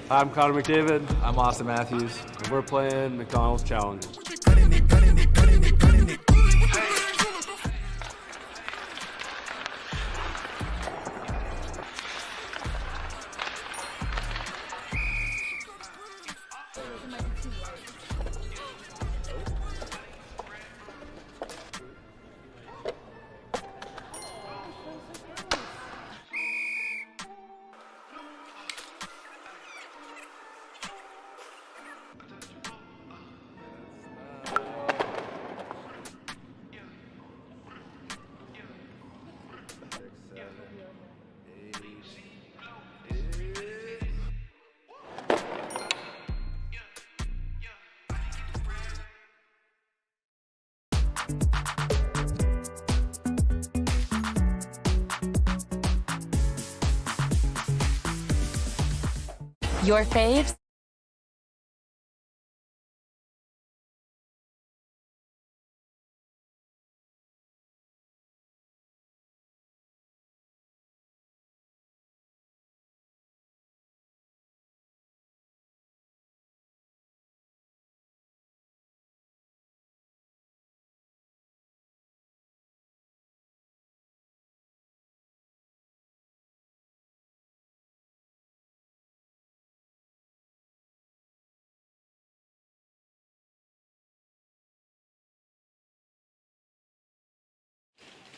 I'm Connor McDavid. I'm Austin Matthews. And we're playing Macdonalds Challenge. Your faves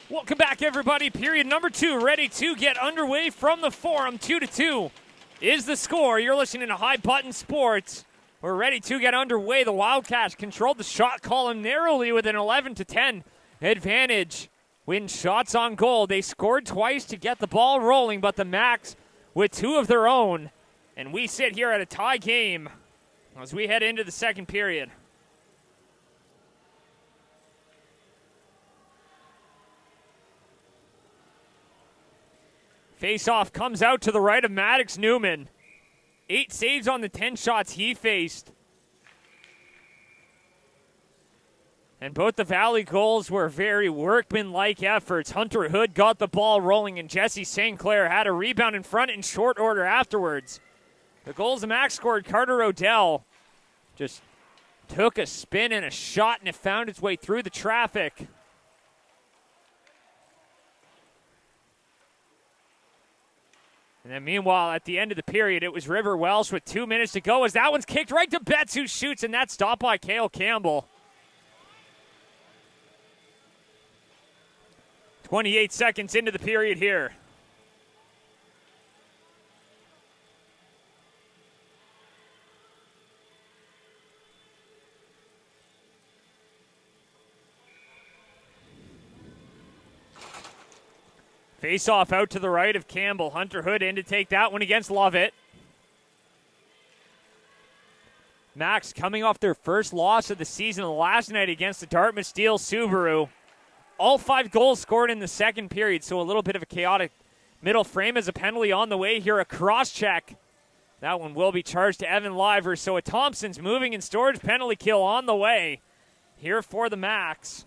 Welcome back, everybody. Period number 2, ready to get underway from the Forum. 2-2 is the score. You're listening to High Button Sports. We're ready to get underway. The Wildcats controlled the shot column narrowly with an 11-10 advantage. Win shots on goal. They scored twice to get the ball rolling, but the Macs with 2 of their own. And we sit here at a tie game as we head into the second period. Face-off comes out to the right of Maddox Newman. 8 saves on the 10 shots he faced. And both the Valley goals were very workmanlike efforts. Hunter Hood got the ball rolling, and Jesse St. Clair had a rebound in front in short order afterwards. The goals the Max scored, Carter Odell just took a spin and a shot, and it found its way through the traffic. And then meanwhile, at the end of the period, it was River Welsh with 2 minutes to go as that one's kicked right to Betts, who shoots, and that's stopped by Cale Campbell. 28 seconds into the period here. Face-off out to the right of Campbell. Hunter Hood in to take that one against Lovett. Max coming off their first loss of the season last night against the Dartmouth Steel Subaru. All 5 goals scored in the second period, so a little bit of a chaotic middle frame as a penalty on the way here. A cross-check. That one will be charged to Evan Liver, so a Thompson's moving and storage penalty kill on the way here for the Max.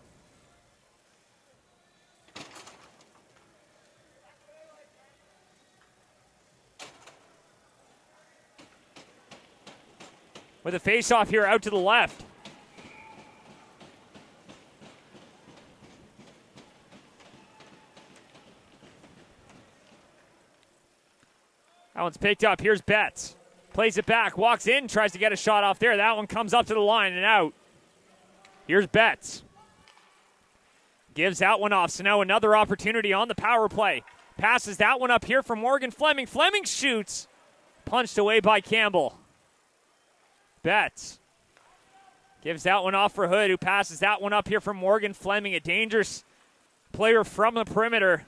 With a face-off here out to the left. That one's picked up. Here's Betts. Plays it back, walks in, tries to get a shot off there. That one comes up to the line and out. Here's Betts. Gives that one off, so now another opportunity on the power play. Passes that one up here for Morgan Fleming. Fleming shoots. Punched away by Campbell. Betts gives that one off for Hood, who passes that one up here from Morgan Fleming, a dangerous player from the perimeter.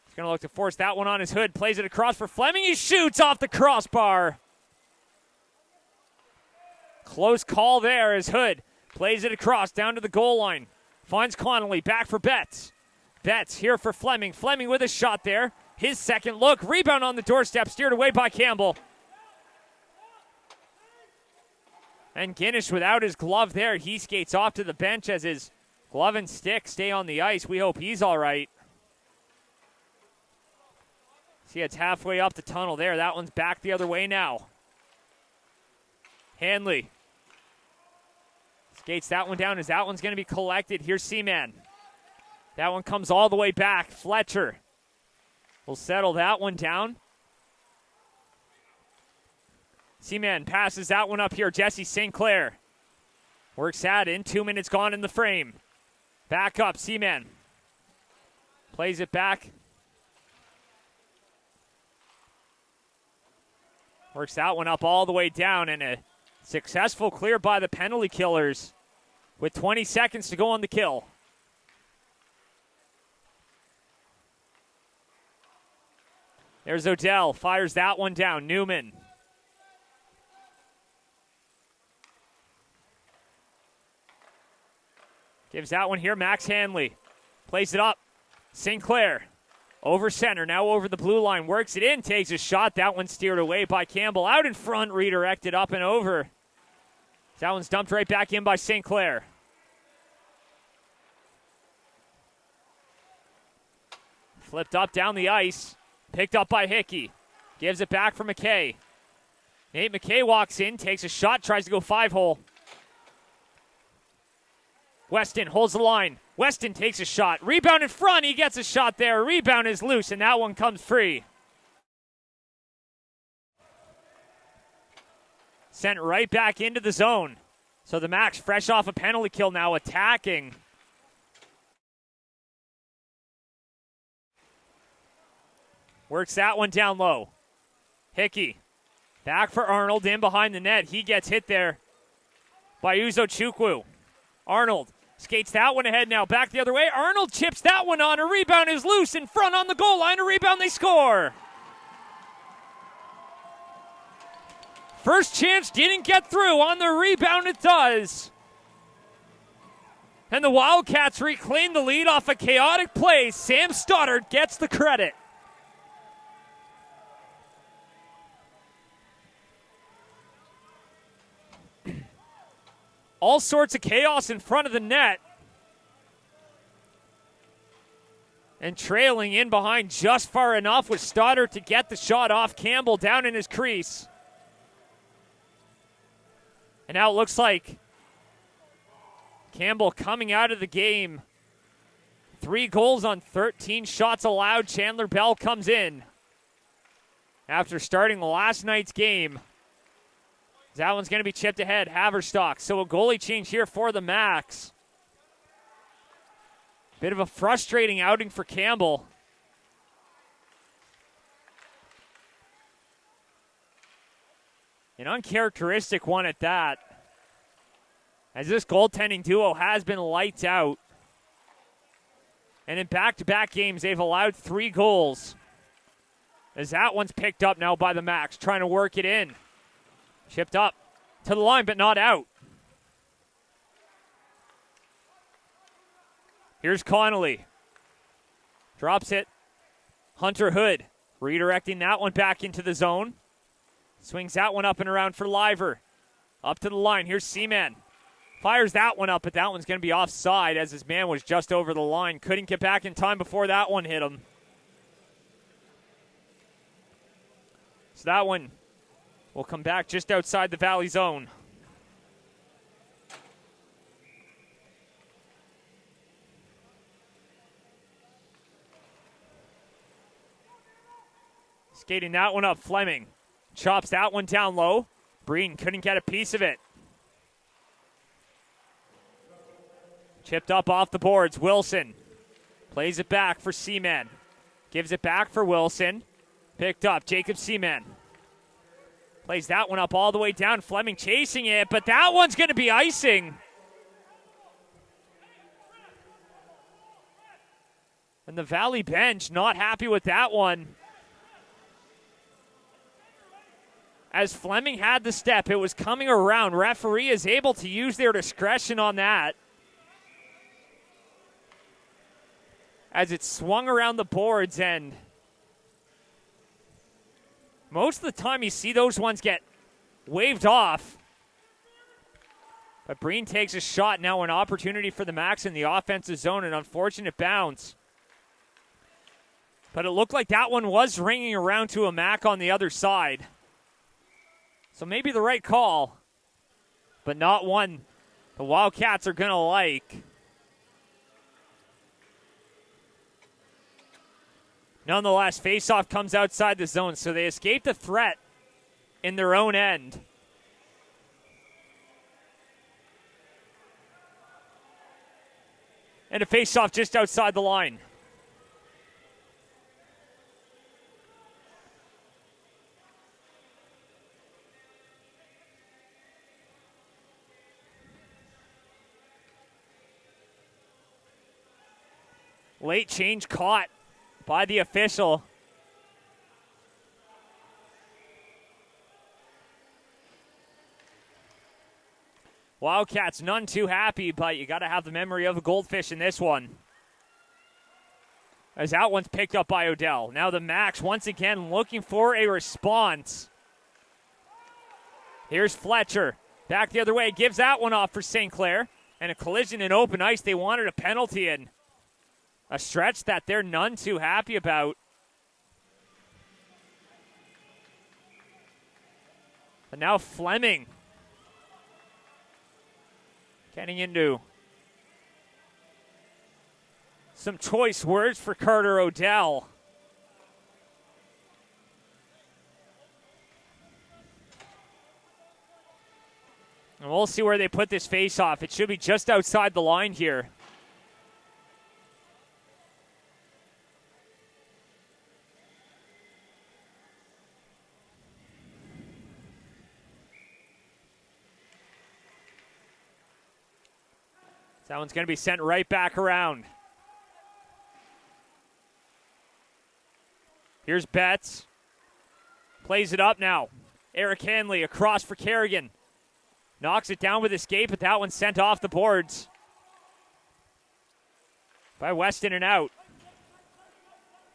He's going to look to force that one on his Hood. Plays it across for Fleming. He shoots off the crossbar. Close call there as Hood plays it across down to the goal line. Finds Connolly. Back for Betts. Betts here for Fleming. Fleming with a shot there. His second look. Rebound on the doorstep. Steered away by Campbell. And Guinness without his glove there. He skates off to the bench as his glove and stick stay on the ice. We hope he's all right. See, it's halfway up the tunnel there. That one's back the other way now. Hanley skates that one down as that one's going to be collected. Here's Seaman. That one comes all the way back. Fletcher will settle that one down. Seaman passes that one up here. Jesse St. Clair works that in. 2 minutes gone in the frame. Back up, Seaman. Plays it back. Works that one up all the way down, and a successful clear by the penalty killers with 20 seconds to go on the kill. There's Odell. Fires that one down. Newman. Gives that one here, Max Hanley. Plays it up. St. Clair over center, now over the blue line. Works it in, takes a shot. That one steered away by Campbell. Out in front, redirected up and over. That one's dumped right back in by St. Clair. Flipped up down the ice. Picked up by Hickey. Gives it back for McKay. Nate McKay walks in, takes a shot, tries to go 5-hole. Weston holds the line. Weston takes a shot. Rebound in front. He gets a shot there. Rebound is loose, and that one comes free. Sent right back into the zone. So the Max, fresh off a penalty kill now, attacking. Works that one down low. Hickey. Back for Arnold, in behind the net. He gets hit there by Uzo Chukwu. Arnold skates that one ahead now. Back the other way. Arnold chips that one on. A rebound is loose in front on the goal line. A rebound, they score. First chance didn't get through. On the rebound, it does. And the Wildcats reclaim the lead off a chaotic play. Sam Stoddard gets the credit. all sorts of chaos in front of the net. And trailing in behind just far enough with Stoddard to get the shot off. Campbell down in his crease. And now it looks like Campbell coming out of the game. 3 goals on 13 shots allowed. Chandler Bell comes in after starting last night's game. That one's going to be chipped ahead. Haverstock. So a goalie change here for the Max. Bit of a frustrating outing for Campbell. An uncharacteristic one at that, as this goaltending duo has been lights out. And in back-to-back games, they've allowed 3 goals. As that one's picked up now by the Max, trying to work it in. Chipped up to the line, but not out. Here's Connolly. Drops it. Hunter Hood redirecting that one back into the zone. Swings that one up and around for Liver. Up to the line. Here's Seaman. Fires that one up, but that one's going to be offside as his man was just over the line. Couldn't get back in time before that one hit him. So that one will come back just outside the Valley zone. Skating that one up, Fleming. Chops that one down low. Breen couldn't get a piece of it. Chipped up off the boards. Wilson plays it back for Seaman. Gives it back for Wilson. Picked up. Jacob Seaman. Plays that one up all the way down. Fleming chasing it, but that one's going to be icing. And the Valley bench not happy with that one. As Fleming had the step, it was coming around. Referee is able to use their discretion on that. As it swung around the boards, and most of the time you see those ones get waved off. But Breen takes a shot now, an opportunity for the Max in the offensive zone, an unfortunate bounce. But it looked like that one was ringing around to a Mac on the other side. So maybe the right call, but not one the Wildcats are going to like. Nonetheless, faceoff comes outside the zone, so they escaped a threat in their own end. And a faceoff just outside the line. Late change caught by the official. Wildcats none too happy, but you got to have the memory of a goldfish in this one. As that one's picked up by Odell. Now the Max once again looking for a response. Here's Fletcher. Back the other way. Gives that one off for St. Clair. And a collision in open ice. They wanted a penalty in. A stretch that they're none too happy about. But now Fleming getting into some choice words for Carter Odell. And we'll see where they put this face-off. It should be just outside the line here. That one's going to be sent right back around. Here's Betts. Plays it up now. Eric Hanley across for Kerrigan. Knocks it down with escape, but that one's sent off the boards by Weston and out.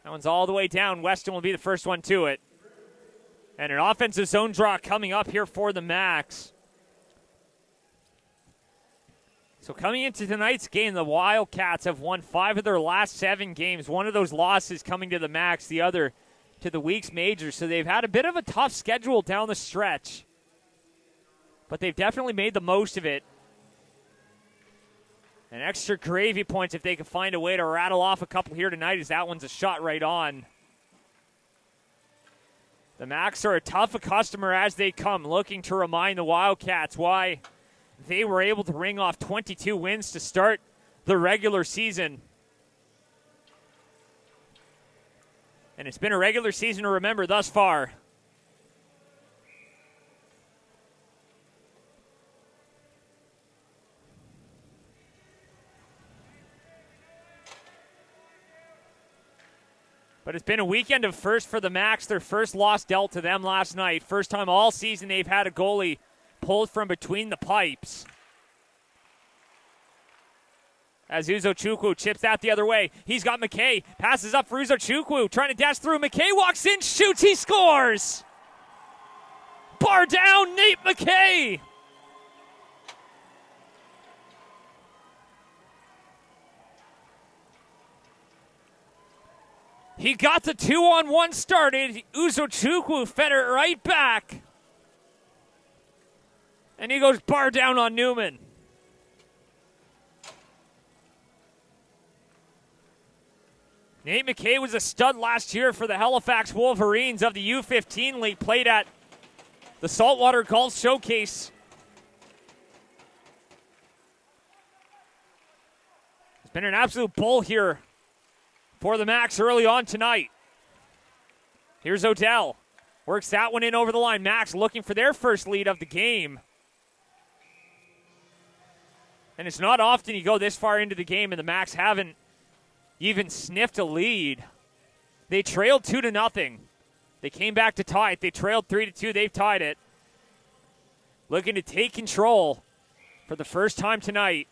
That one's all the way down. Weston will be the first one to it. And an offensive zone draw coming up here for the Max. So coming into tonight's game, the Wildcats have won 5 of their last 7 games. One of those losses coming to the Max, the other to the Weeks Major. So they've had a bit of a tough schedule down the stretch. But they've definitely made the most of it. And extra gravy points if they can find a way to rattle off a couple here tonight, as that one's a shot right on. The Max are a tough a customer as they come, looking to remind the Wildcats why they were able to ring off 22 wins to start the regular season. And it's been a regular season to remember thus far. But it's been a weekend of first for the Max. Their first loss dealt to them last night. First time all season they've had a goalie pulled from between the pipes. As Uzo-Chukwu chips that the other way. He's got McKay. Passes up for Uzo-Chukwu. Trying to dash through. McKay walks in, shoots, he scores! Bar down, Nate McKay! He got the 2-on-1 started. Uzo-Chukwu fed it right back. And he goes bar down on Newman. Nate McKay was a stud last year for the Halifax Wolverines of the U18 League. Played at the Saltwater Golf Showcase. It's been an absolute bull here for the Max early on tonight. Here's Odell. Works that one in over the line. Max looking for their first lead of the game. And it's not often you go this far into the game and the Max haven't even sniffed a lead. They trailed 2-0. They came back to tie it. They trailed 3-2. They've tied it. Looking to take control for the first time tonight.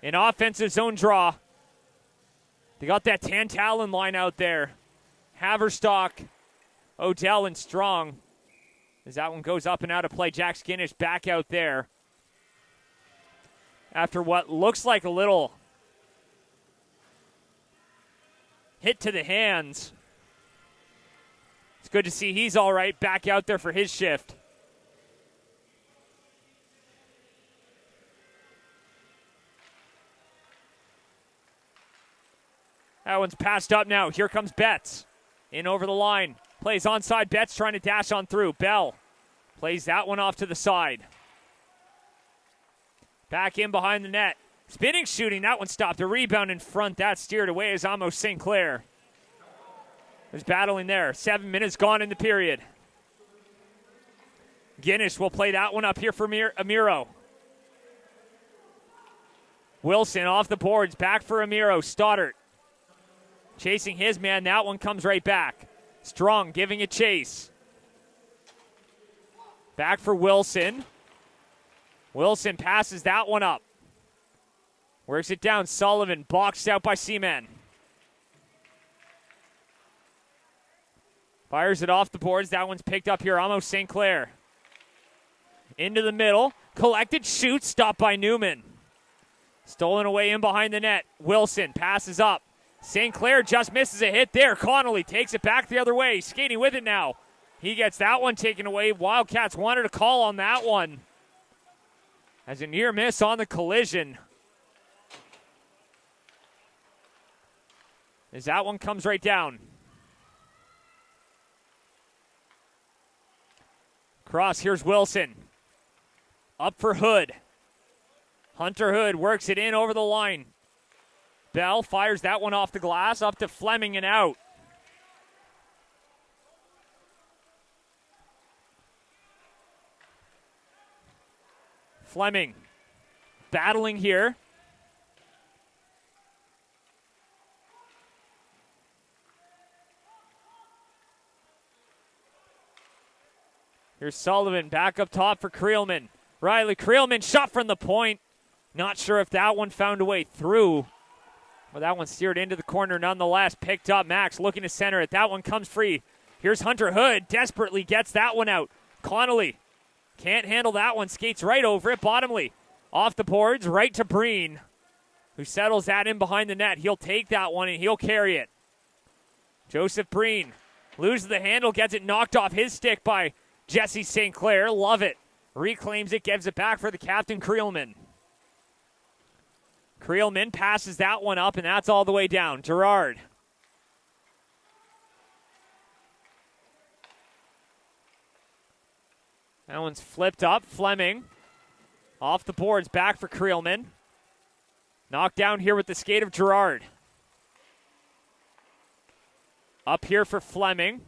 An offensive zone draw. They got that Tantalon line out there. Haverstock, Odell, and Strong. As that one goes up and out of play, Jack Skinnish back out there. After what looks like a little hit to the hands. It's good to see he's all right, back out there for his shift. That one's passed up now. Here comes Betts. In over the line. Plays onside. Betts trying to dash on through. Bell plays that one off to the side. Back in behind the net. Spinning shooting. That one stopped. A rebound in front. That steered away as Amos St. Clair was battling there. 7 minutes gone in the period. Guinness will play that one up here for Amiro. Wilson off the boards. Back for Amiro. Stoddart chasing his man. That one comes right back. Strong giving a chase. Back for Wilson. Wilson passes that one up. Works it down. Sullivan boxed out by Seaman. Fires it off the boards. That one's picked up here. Almost St. Clair. Into the middle. Collected shoot. Stopped by Newman. Stolen away in behind the net. Wilson passes up. St. Clair just misses a hit there. Connolly takes it back the other way. Skating with it now. He gets that one taken away. Wildcats wanted a call on that one. As a near miss on the collision. As that one comes right down. Cross, here's Wilson. Up for Hood. Hunter Hood works it in over the line. Bell fires that one off the glass, up to Fleming and out. Fleming battling here. Here's Sullivan back up top for Creelman. Riley Creelman shot from the point. Not sure if that one found a way through. Well, that one steered into the corner nonetheless. Picked up. Max looking to center it. That one comes free. Here's Hunter Hood. Desperately gets that one out. Connolly can't handle that one. Skates right over it. Bottomley Off the boards, right to Breen, who settles that in behind the net. He'll take that one and he'll carry it. Joseph Breen loses the handle, gets it knocked off his stick by Jesse St. Clair. Love it. Reclaims it, gives it back for the captain, Creelman. Creelman passes that one up, and that's all the way down. Gerard. That one's flipped up. Fleming. Off the boards, back for Creelman. Knocked down here with the skate of Gerard. Up here for Fleming.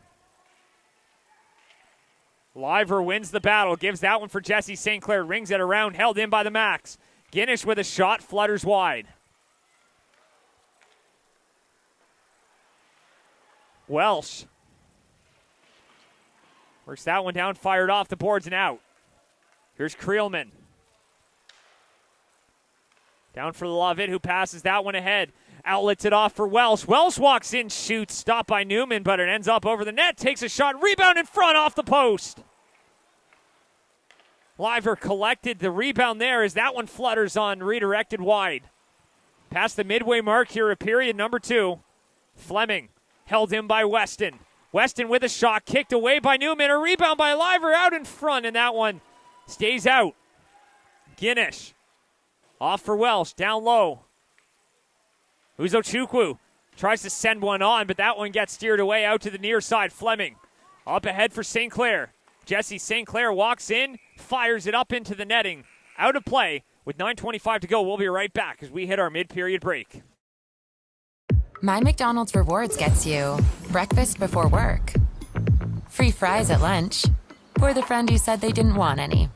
Liver wins the battle, gives that one for Jesse St. Clair. Rings it around, held in by the Max. Guinness with a shot, flutters wide. Welsh. Works that one down, fired off the boards and out. Here's Creelman. Down for Lovett, who passes that one ahead. Outlets it off for Welsh. Welsh walks in, shoots, stopped by Newman, but it ends up over the net. Takes a shot, rebound in front off the post. Liver collected the rebound there as that one flutters on, redirected wide. Past the midway mark here of period number 2. Fleming held in by Weston. Weston with a shot, kicked away by Newman. A rebound by Liver out in front, and that one stays out. Guinness off for Welsh, down low. Uzochukwu tries to send one on, but that one gets steered away out to the near side. Fleming up ahead for St. Clair. Jesse St. Clair walks in, fires it up into the netting. Out of play with 9:25 to go. We'll be right back as we hit our mid-period break. My McDonald's Rewards gets you breakfast before work, free fries at lunch, for the friend who said they didn't want any,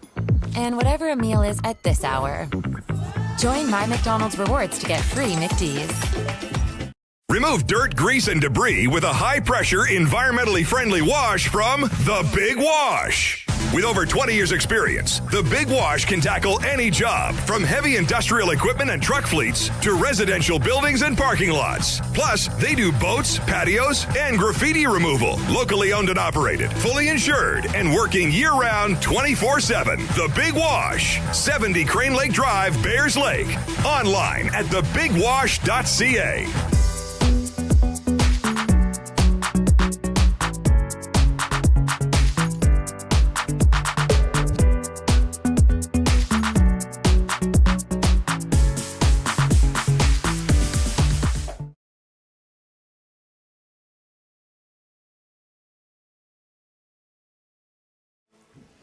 and whatever a meal is at this hour. Join My McDonald's Rewards to get free McDs. Remove dirt, grease, and debris with a high-pressure, environmentally friendly wash from The Big Wash. With over 20 years' experience, The Big Wash can tackle any job, from heavy industrial equipment and truck fleets to residential buildings and parking lots. Plus, they do boats, patios, and graffiti removal. Locally owned and operated, fully insured, and working year-round 24/7. The Big Wash, 70 Crane Lake Drive, Bears Lake. Online at thebigwash.ca.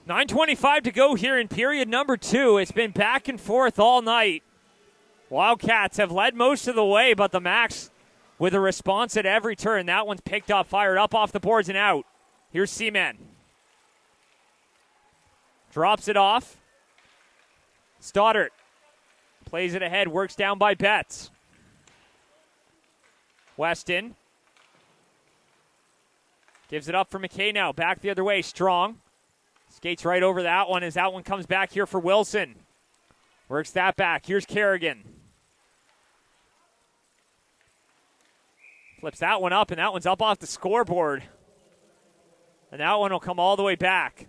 .925 to go here in period number 2. It's been back and forth all night. Wildcats have led most of the way, but the Max with a response at every turn. That one's picked up, fired up off the boards and out. Here's Seaman. Drops it off. Stoddart plays it ahead, works down by Betts. Weston gives it up for McKay now. Back the other way, Strong. Skates right over that one as that one comes back here for Wilson. Works that back. Here's Kerrigan. Flips that one up, and that one's up off the scoreboard. And that one will come all the way back.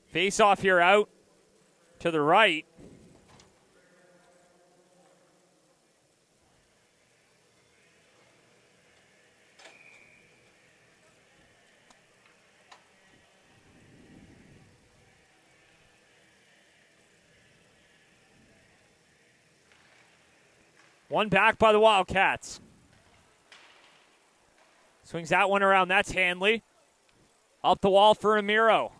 Face off here out to the right. One back by the Wildcats. Swings that one around. That's Hanley. Up the wall for Amiro.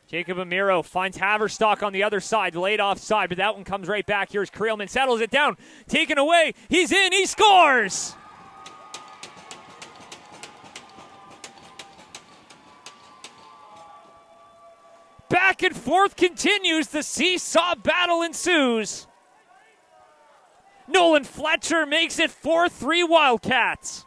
Jacob Amiro finds Haverstock on the other side, laid offside, but that one comes right back. Here's Creelman, settles it down, taken away. He's in, he scores! Back and forth continues. The seesaw battle ensues. Nolan Fletcher makes it 4-3 Wildcats.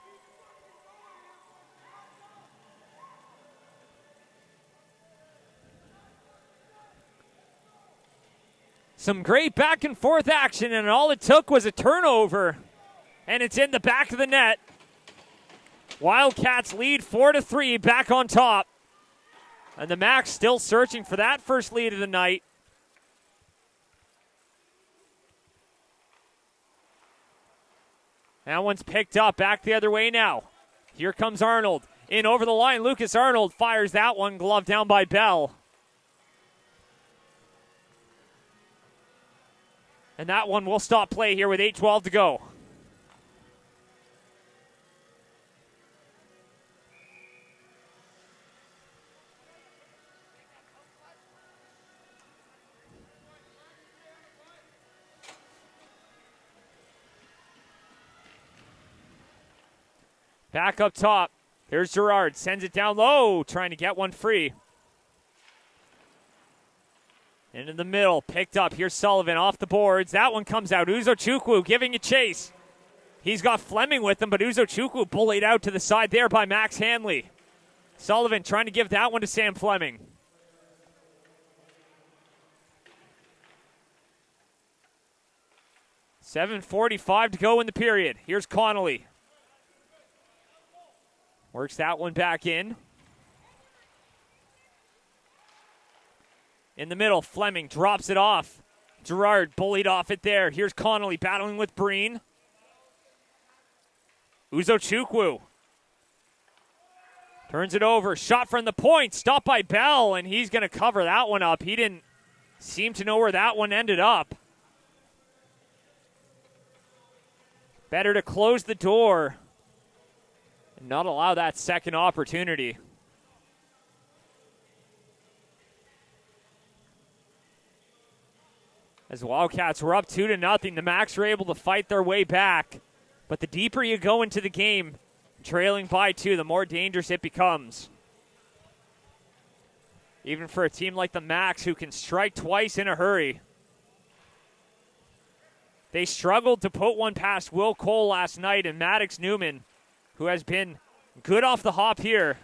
Some great back and forth action, and all it took was a turnover. And it's in the back of the net. Wildcats lead 4-3, back on top. And the Macs still searching for that first lead of the night. That one's picked up, back the other way now. Here comes Arnold. In over the line, Lucas Arnold fires that one, glove down by Bell. And that one will stop play here with 8:12 to go. Back up top. Here's Gerard. Sends it down low. Trying to get one free. Into the middle. Picked up. Here's Sullivan off the boards. That one comes out. Uzo-Chukwu giving a chase. He's got Fleming with him, but Uzo-Chukwu bullied out to the side there by Max Hanley. Sullivan trying to give that one to Sam Fleming. $7:45 to go in the period. Here's Connolly. Works that one back in. In the middle, Fleming drops it off. Gerard bullied off it there. Here's Connolly battling with Breen. Uzo-Chukwu turns it over. Shot from the point. Stopped by Bell, and he's going to cover that one up. He didn't seem to know where that one ended up. Better to close the door and not allow that second opportunity. As Wildcats were up 2-0, the Macs were able to fight their way back. But the deeper you go into the game, trailing by 2, the more dangerous it becomes. Even for a team like the Macs, who can strike twice in a hurry. They struggled to put one past Will Cole last night, and Maddox Newman, who has been good off the hop here.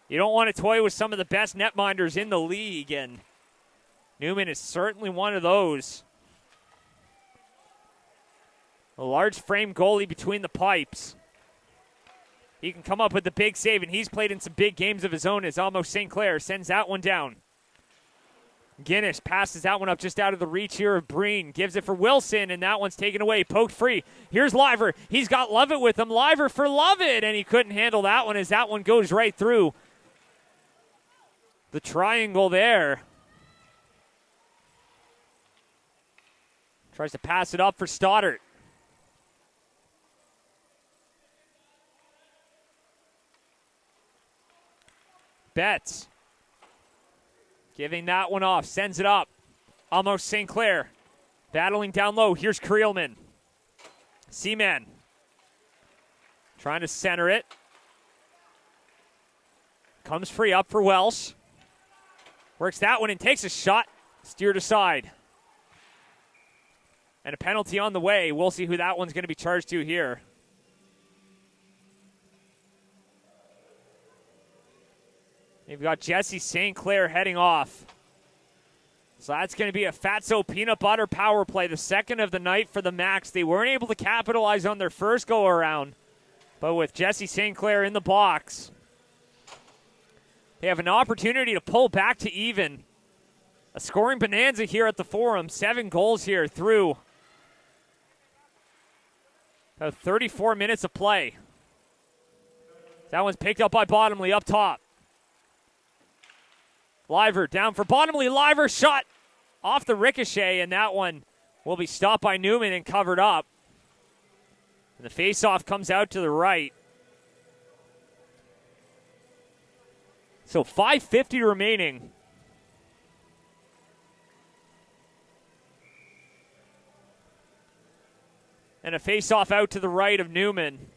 You don't want to toy with some of the best netminders in the league, and Newman is certainly one of those. A large frame goalie between the pipes. He can come up with the big save, and he's played in some big games of his own as Almost St. Clair sends that one down. Guinness passes that one up just out of the reach here of Breen. Gives it for Wilson, and that one's taken away. Poked free. Here's Liver. He's got Lovett with him. Liver for Lovett, and he couldn't handle that one as that one goes right through the triangle there. Tries to pass it up for Stoddart. Betts. Giving that one off. Sends it up. Almost St. Clair. Battling down low. Here's Creelman. Seaman. Trying to center it. Comes free up for Welsh. Works that one and takes a shot. Steered aside. And a penalty on the way. We'll see who that one's going to be charged to here. They've got Jesse St. Clair heading off. So that's going to be a Fatso peanut butter power play, the second of the night for the Macs. They weren't able to capitalize on their first go-around. But with Jesse St. Clair in the box, they have an opportunity to pull back to even. A scoring bonanza here at the Forum. 7 goals here through about 34 minutes of play. That one's picked up by Bottomley up top. Liver down for Bottomley. Liver shot off the ricochet, and that one will be stopped by Newman and covered up. And the faceoff comes out to the right. So 5:50 remaining. And a faceoff out to the right of Newman.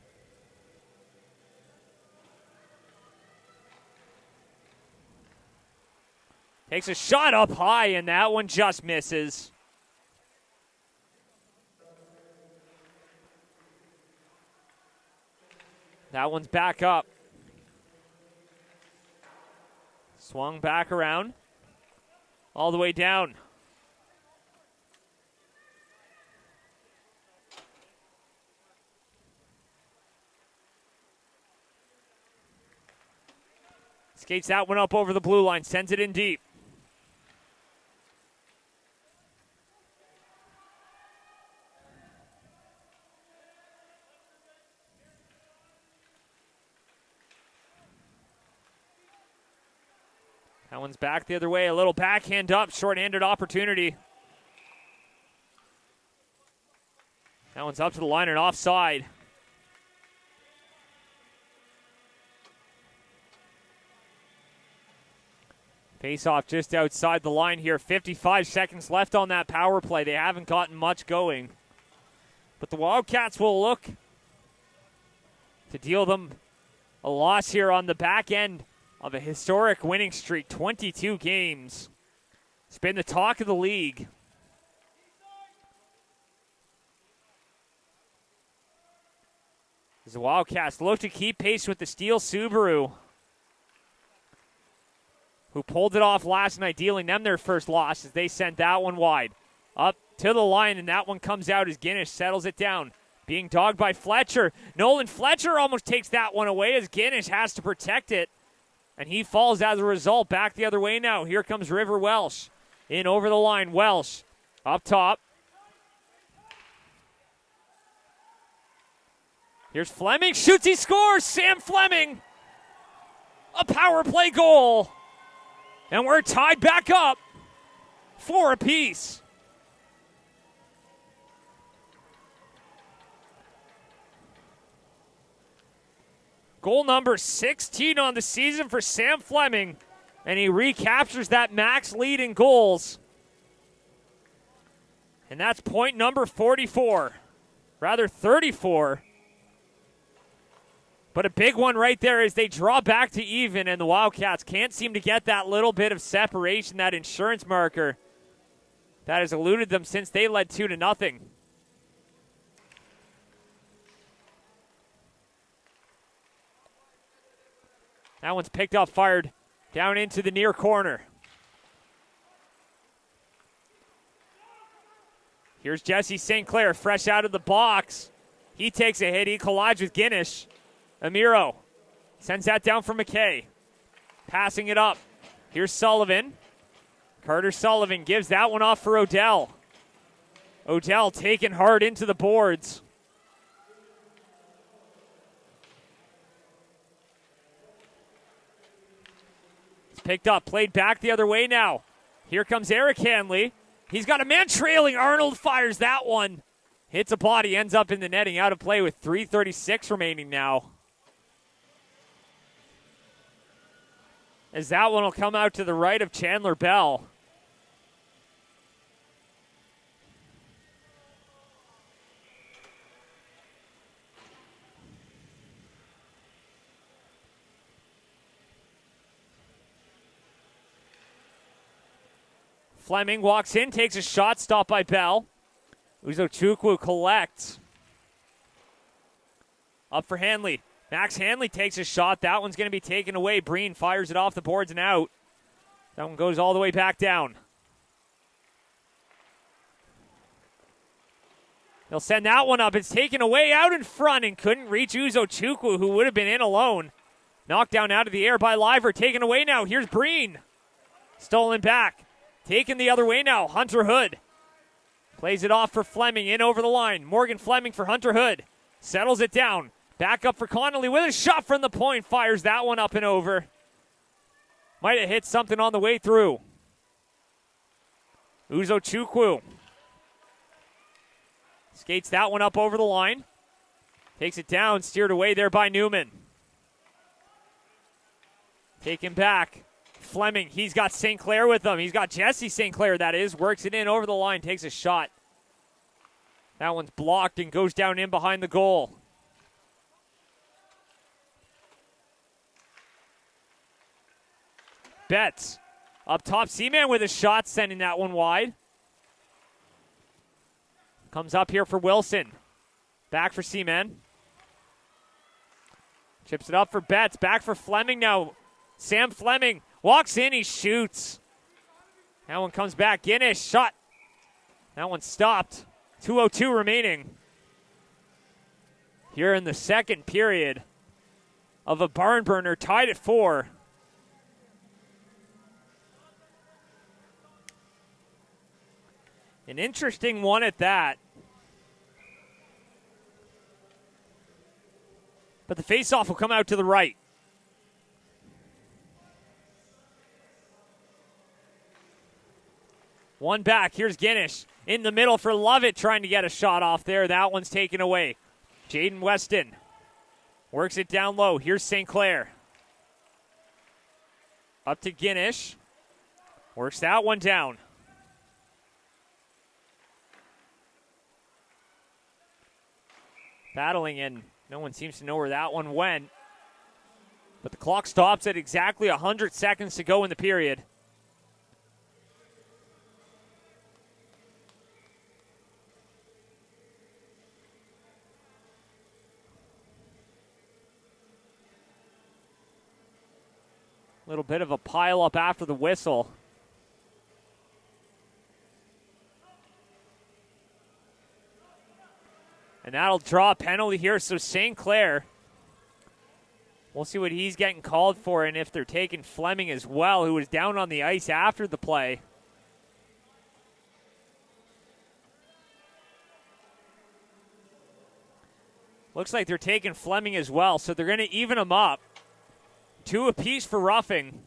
Takes a shot up high, and that one just misses. That one's back up. Swung back around. All the way down. Skates that one up over the blue line, sends it in deep. That one's back the other way, a little backhand up, short-handed opportunity. That one's up to the line and offside. Face-off just outside the line here. 55 seconds left on that power play. They haven't gotten much going. But the Wildcats will look to deal them a loss here on the back end of a historic winning streak, 22 games. It's been the talk of the league. As the Wildcats look to keep pace with the Steel Subaru, who pulled it off last night, dealing them their first loss as they sent that one wide. Up to the line, and that one comes out as Guinness settles it down. Being dogged by Fletcher. Nolan Fletcher almost takes that one away as Guinness has to protect it. And he falls as a result. Back the other way now. Here comes River Welsh. In over the line. Welsh up top. Here's Fleming. Shoots, he scores. Sam Fleming. A power play goal. And we're tied back up. 4 apiece. Goal number 16 on the season for Sam Fleming. And he recaptures that max lead in goals. And that's point number 44. Rather 34. But a big one right there as they draw back to even, and the Wildcats can't seem to get that little bit of separation, that insurance marker that has eluded them since they led 2-0. That one's picked up, fired down into the near corner. Here's Jesse St. Clair, fresh out of the box. He takes a hit. He collides with Guinness. Amiro sends that down for McKay. Passing it up. Here's Sullivan. Carter Sullivan gives that one off for Odell. Odell taken hard into the boards. It's picked up, played back the other way now. Here comes Eric Hanley. He's got a man trailing. Arnold fires that one. Hits a body, ends up in the netting. Out of play with 3:36 remaining now. As that one will come out to the right of Chandler Bell. Fleming walks in, takes a shot, stopped by Bell. Uzochukwu collects. Up for Hanley. Max Hanley takes a shot. That one's going to be taken away. Breen fires it off the boards and out. That one goes all the way back down. They'll send that one up. It's taken away out in front and couldn't reach Uzochukwu, who would have been in alone. Knocked down out of the air by Liver. Taken away now. Here's Breen. Stolen back. Taken the other way now. Hunter Hood. Plays it off for Fleming. In over the line. Morgan Fleming for Hunter Hood. Settles it down. Back up for Connolly with a shot from the point. Fires that one up and over. Might have hit something on the way through. Uzochukwu skates that one up over the line. Takes it down. Steered away there by Newman. Taken back. Fleming. He's got St. Clair with him. He's got Jesse St. Clair, that is. Works it in over the line. Takes a shot. That one's blocked and goes down in behind the goal. Betts up top. Seaman with a shot, sending that one wide. Comes up here for Wilson. Back for Seaman. Chips it up for Betts. Back for Fleming now. Sam Fleming walks in. He shoots. That one comes back. Guinness shot. That one stopped. 2:02 remaining. Here in the second period of a barn burner, tied at 4. An interesting one at that. But the faceoff will come out to the right. One back. Here's Guinness in the middle for Lovett, trying to get a shot off there. That one's taken away. Jaden Weston works it down low. Here's St. Clair. Up to Guinness. Works that one down. Battling, and no one seems to know where that one went. But the clock stops at exactly 100 seconds to go in the period. Little bit of a pile up after the whistle. And that'll draw a penalty here. So St. Clair, we'll see what he's getting called for and if they're taking Fleming as well, who was down on the ice after the play. Looks like they're taking Fleming as well, so they're going to even them up. 2 apiece for roughing.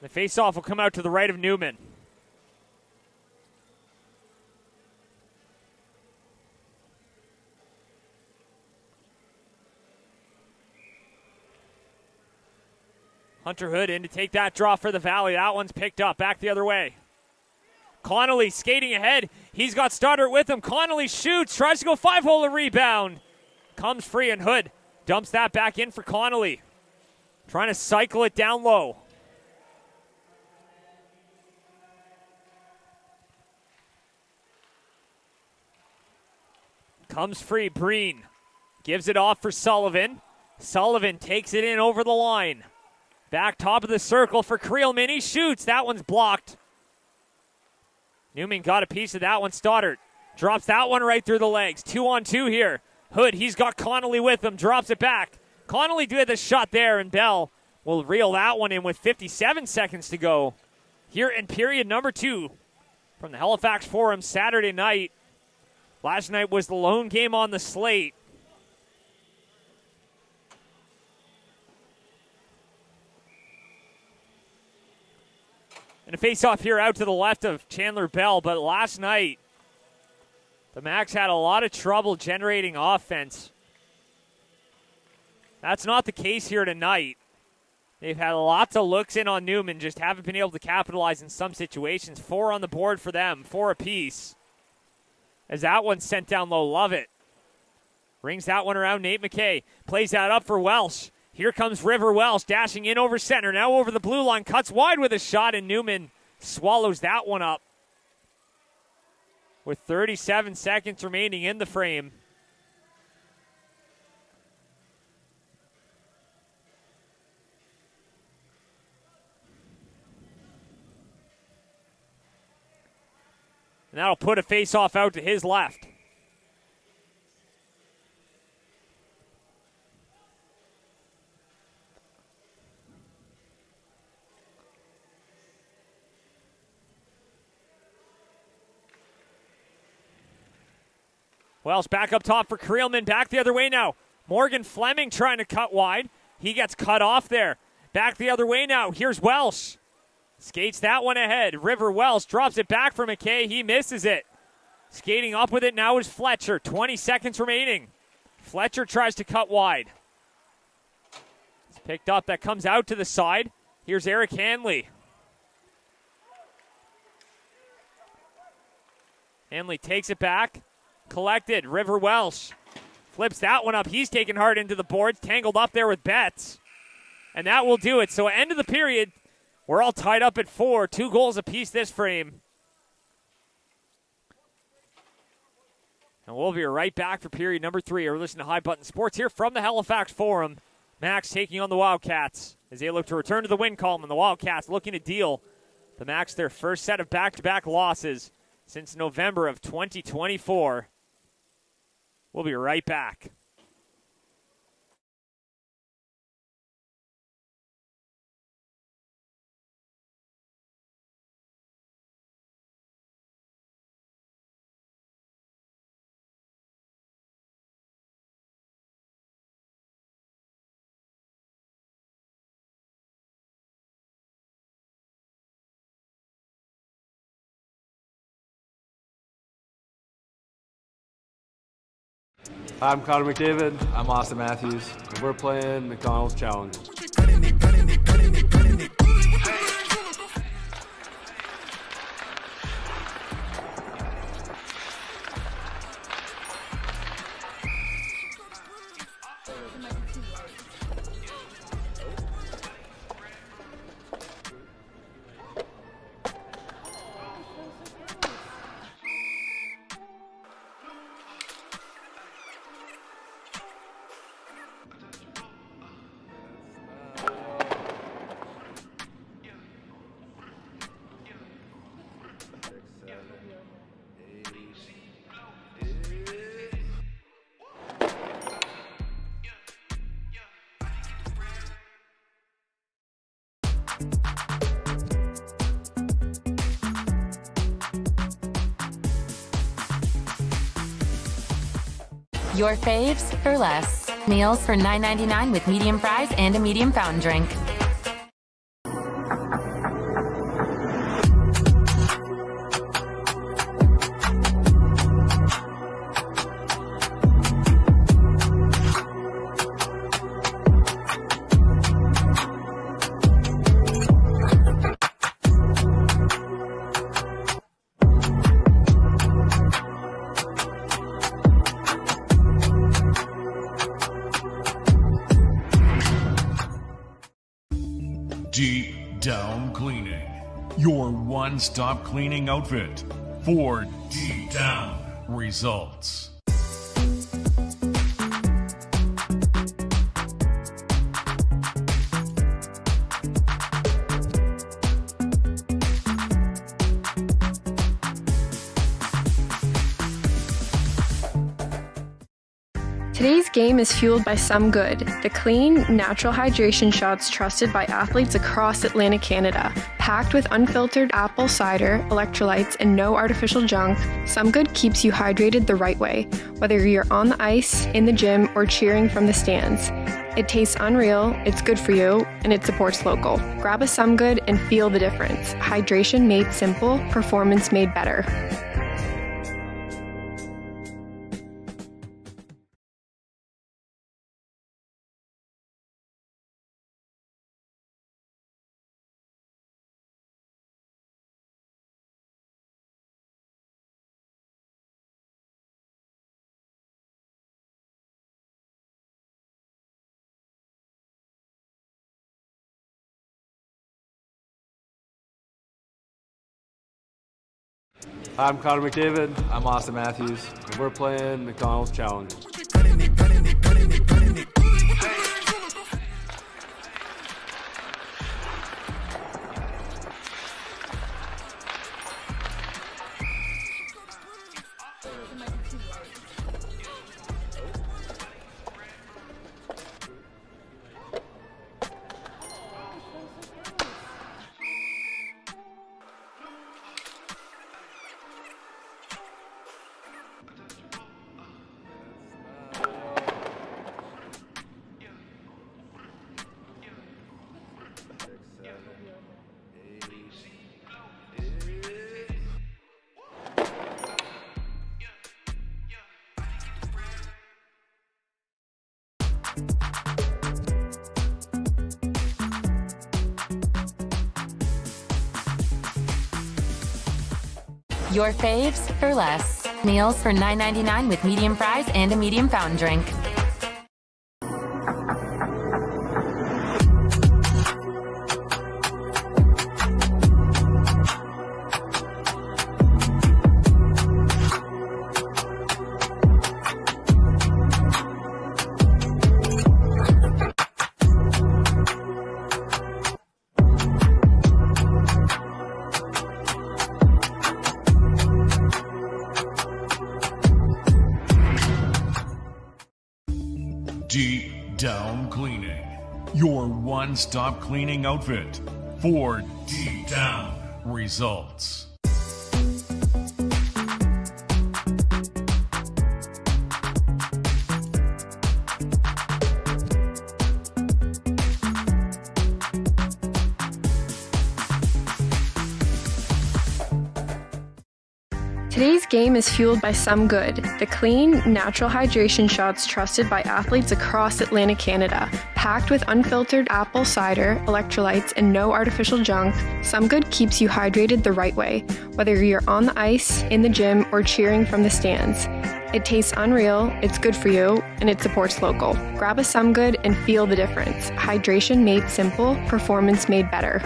The faceoff will come out to the right of Newman. Hunter Hood in to take that draw for the Valley. That one's picked up. Back the other way. Connolly skating ahead. He's got Stoddart with him. Connolly shoots. Tries to go 5-hole a rebound. Comes free, and Hood dumps that back in for Connolly. Trying to cycle it down low. Comes free. Breen gives it off for Sullivan. Sullivan takes it in over the line. Back top of the circle for Creelman. He shoots. That one's blocked. Newman got a piece of that one. Stoddart drops that one right through the legs. 2-on-2 here. Hood, he's got Connolly with him. Drops it back. Connolly did the shot there, and Bell will reel that one in with 57 seconds to go here in period number 2 from the Halifax Forum Saturday night. Last night was the lone game on the slate. And a face-off here out to the left of Chandler Bell, but last night the Macs had a lot of trouble generating offense. That's not the case here tonight. They've had lots of looks in on Newman, just haven't been able to capitalize in some situations. 4 on the board for them, 4 apiece. As that one's sent down low, Lovett rings that one around. Nate McKay plays that up for Welsh. Here comes River Welsh dashing in over center. Now over the blue line, cuts wide with a shot, and Newman swallows that one up. With 37 seconds remaining in the frame. And that'll put a face-off out to his left. Wells back up top for Creelman. Back the other way now. Morgan Fleming trying to cut wide. He gets cut off there. Back the other way now. Here's Welsh. Skates that one ahead. River Welsh drops it back for McKay. He misses it. Skating up with it now is Fletcher. 20 seconds remaining. Fletcher tries to cut wide. It's picked up. That comes out to the side. Here's Eric Hanley. Hanley takes it back. Collected. River Welsh flips that one up. He's taken hard into the boards. Tangled up there with Betts. And that will do it. So end of the period. We're all tied up at 4. 2 goals apiece this frame. And we'll be right back for period number 3. We're listening to High Button Sports here from the Halifax Forum. Max taking on the Wildcats as they look to return to the win column. And the Wildcats looking to deal the Max their first set of back-to-back losses since November of 2024. We'll be right back. I'm Connor McDavid. I'm Austin Matthews. And we're playing Macdonalds Challenge. Your faves for less. Meals for $9.99 with medium fries and a medium fountain drink. Deep Down Cleaning, your one-stop cleaning outfit for deep down results. Today's game is fueled by Some Good, the clean, natural hydration shots trusted by athletes across Atlantic Canada. Packed with unfiltered apple cider, electrolytes, and no artificial junk, Some Good keeps you hydrated the right way, whether you're on the ice, in the gym, or cheering from the stands. It tastes unreal, it's good for you, and it supports local. Grab a Some Good and feel the difference. Hydration made simple, performance made better. I'm Connor McDavid. I'm Austin Matthews. And we're playing Macdonalds Challenge. Your faves for less. Meals for $9.99 with medium fries and a medium fountain drink. Deep Down Cleaning, your one-stop cleaning outfit for deep down results. Today's game is fueled by Some Good, the clean, natural hydration shots trusted by athletes across Atlantic Canada. Packed with unfiltered apple cider, electrolytes, and no artificial junk, Some Good keeps you hydrated the right way, whether you're on the ice, in the gym, or cheering from the stands. It tastes unreal, it's good for you, and it supports local. Grab a Some Good and feel the difference. Hydration made simple, performance made better.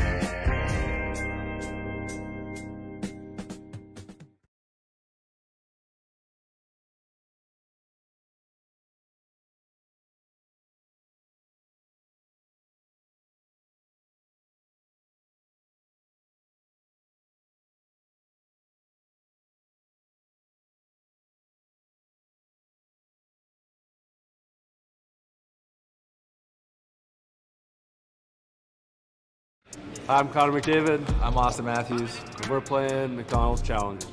I'm Connor McDavid. I'm Austin Matthews. And we're playing Macdonalds Challenge.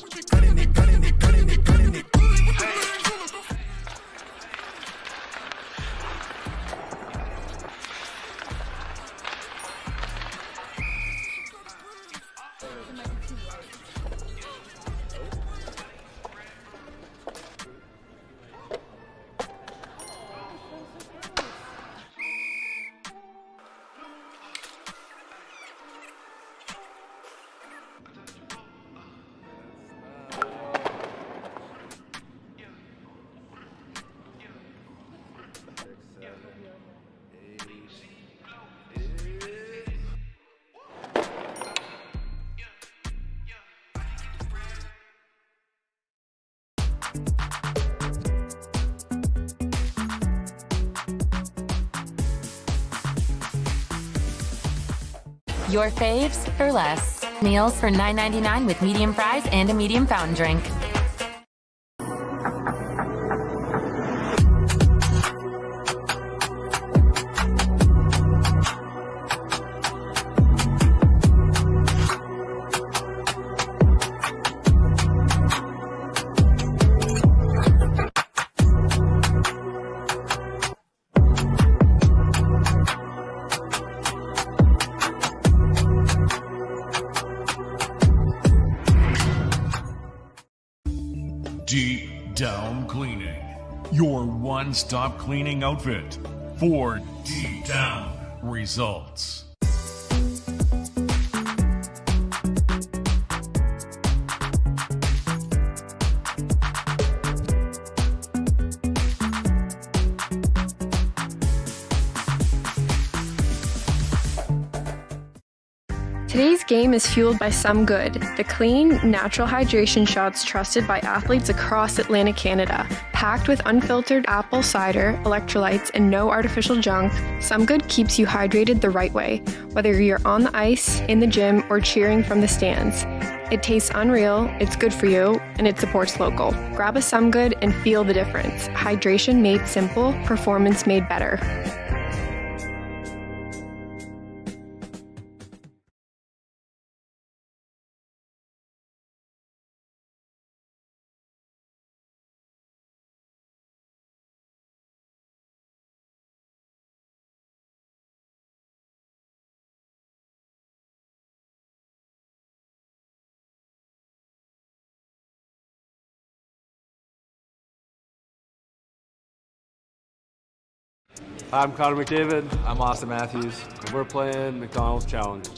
Your faves for less. Meals for $9.99 with medium fries and a medium fountain drink. Deep Down Cleaning, your one-stop cleaning outfit for deep down results. Today's game is fueled by Some Good, the clean, natural hydration shots trusted by athletes across Atlantic Canada. Packed with unfiltered apple cider, electrolytes, and no artificial junk, Some Good keeps you hydrated the right way, whether you're on the ice, in the gym, or cheering from the stands. It tastes unreal, it's good for you, and it supports local. Grab a Some Good and feel the difference. Hydration made simple, performance made better. I'm Connor McDavid. I'm Austin Matthews. And we're playing Macdonalds Challenge.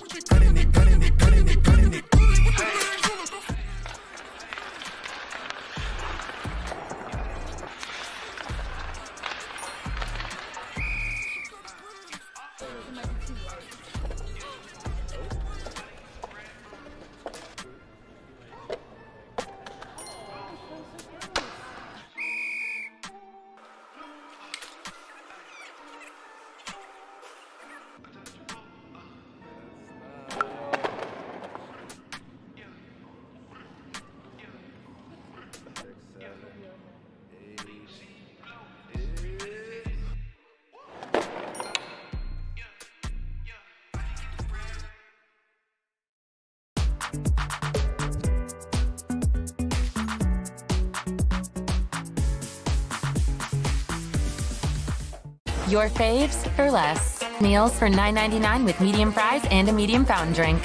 Your faves for less. Meals for $9.99 with medium fries and a medium fountain drink.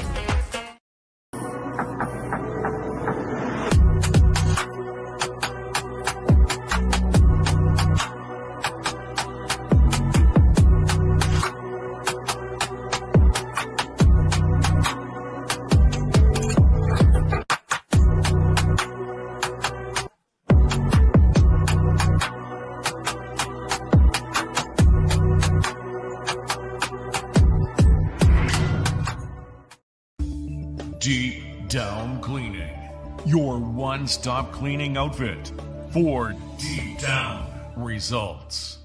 one-stop cleaning outfit for deep down results.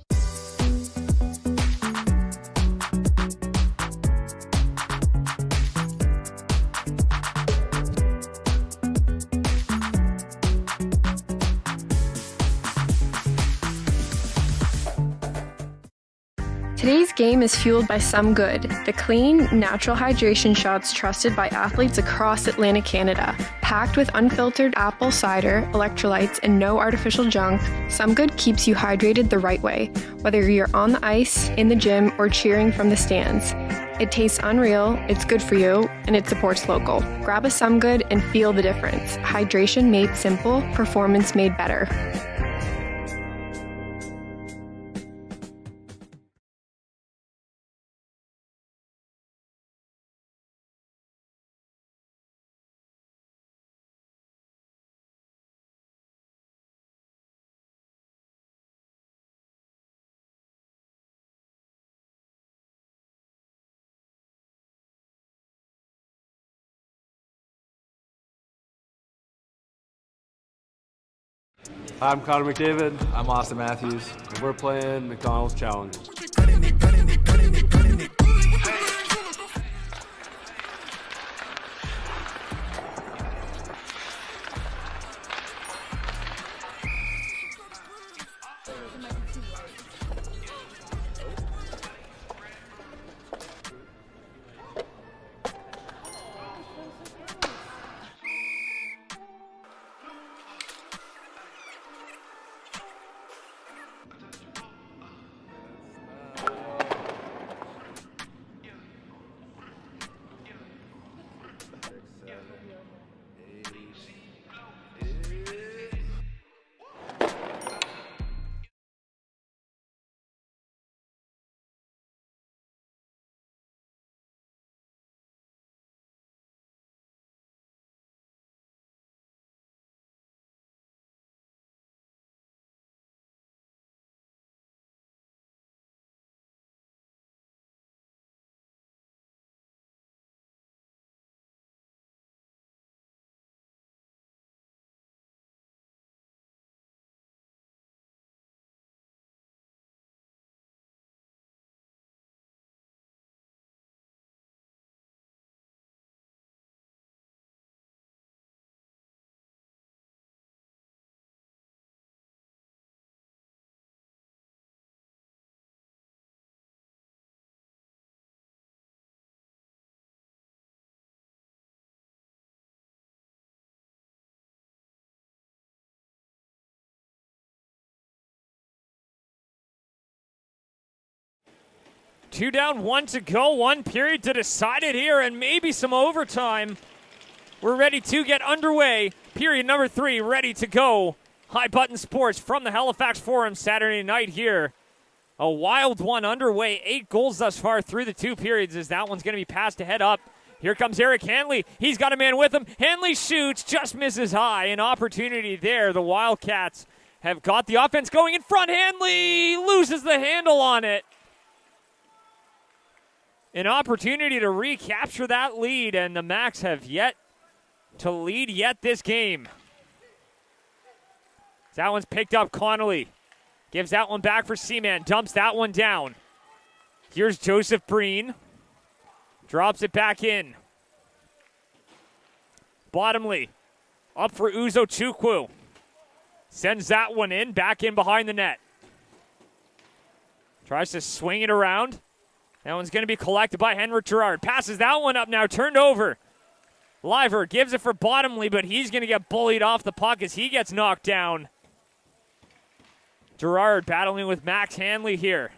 Today's game is fueled by Some Good, the clean, natural hydration shots trusted by athletes across Atlantic Canada. Packed with unfiltered apple cider, electrolytes, and no artificial junk, Some Good keeps you hydrated the right way, whether you're on the ice, in the gym, or cheering from the stands. It tastes unreal, it's good for you, and it supports local. Grab a Some Good and feel the difference. Hydration made simple, performance made better. Hi, I'm Connor McDavid. I'm Austin Matthews. And we're playing Macdonalds Challenge. 2 down, 1 to go, 1 period to decide it here, and maybe some overtime. We're ready to get underway. Period number 3, ready to go. High Button Sports from the Halifax Forum Saturday night here. A wild one underway. 8 goals thus far through the 2 periods as that one's going to be passed ahead up. Here comes Eric Hanley. He's got a man with him. Hanley shoots, just misses high. An opportunity there. The Wildcats have got the offense going in front. Hanley loses the handle on it. An opportunity to recapture that lead, and the Macs have yet to lead yet this game. That one's picked up. Connolly gives that one back for Seaman. Dumps that one down. Here's Joseph Breen. Drops it back in. Bottomley up for Uzo Chukwu. Sends that one in, back in behind the net. Tries to swing it around. That one's going to be collected by Henrik Gerard. Passes that one up now, turned over. Liver gives it for Bottomley, but he's going to get bullied off the puck as he gets knocked down. Gerard battling with Max Hanley here.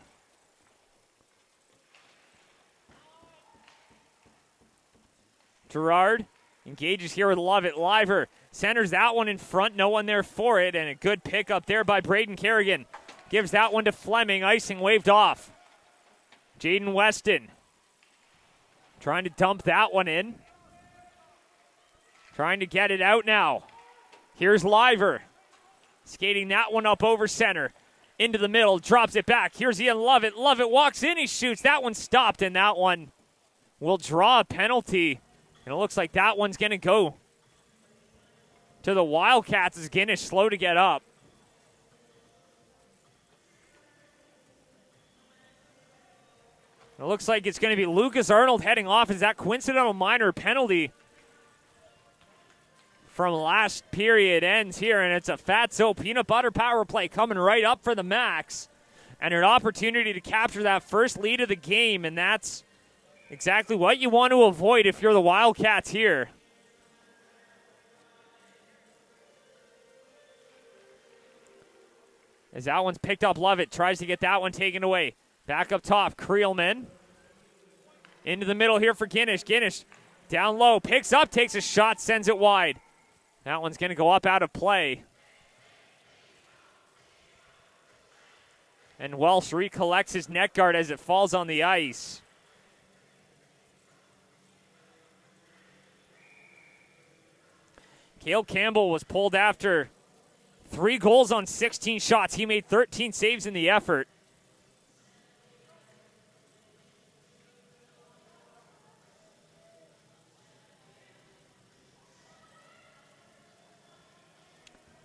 Gerard engages here with Lovett. Liver centers that one in front. No one there for it, and a good pickup there by Braden Kerrigan. Gives that one to Fleming. Icing waved off. Jaden Weston trying to dump that one in. Trying to get it out now. Here's Liver. Skating that one up over center. Into the middle. Drops it back. Here's Ian Lovett. Lovett walks in. He shoots. That one stopped, and that one will draw a penalty. And it looks like that one's going to go to the Wildcats as Guinness slow to get up. It looks like it's going to be Lucas Arnold heading off. Is that coincidental minor penalty from last period ends here, and it's a Fatso peanut butter power play coming right up for the Max, and an opportunity to capture that first lead of the game, and that's exactly what you want to avoid if you're the Wildcats here. As that one's picked up, Lovett tries to get that one taken away. Back up top, Creelman. Into the middle here for Guinness. Guinness down low, picks up, takes a shot, sends it wide. That one's going to go up out of play. And Welsh recollects his net guard as it falls on the ice. Cale Campbell was pulled after 3 goals on 16 shots. He made 13 saves in the effort.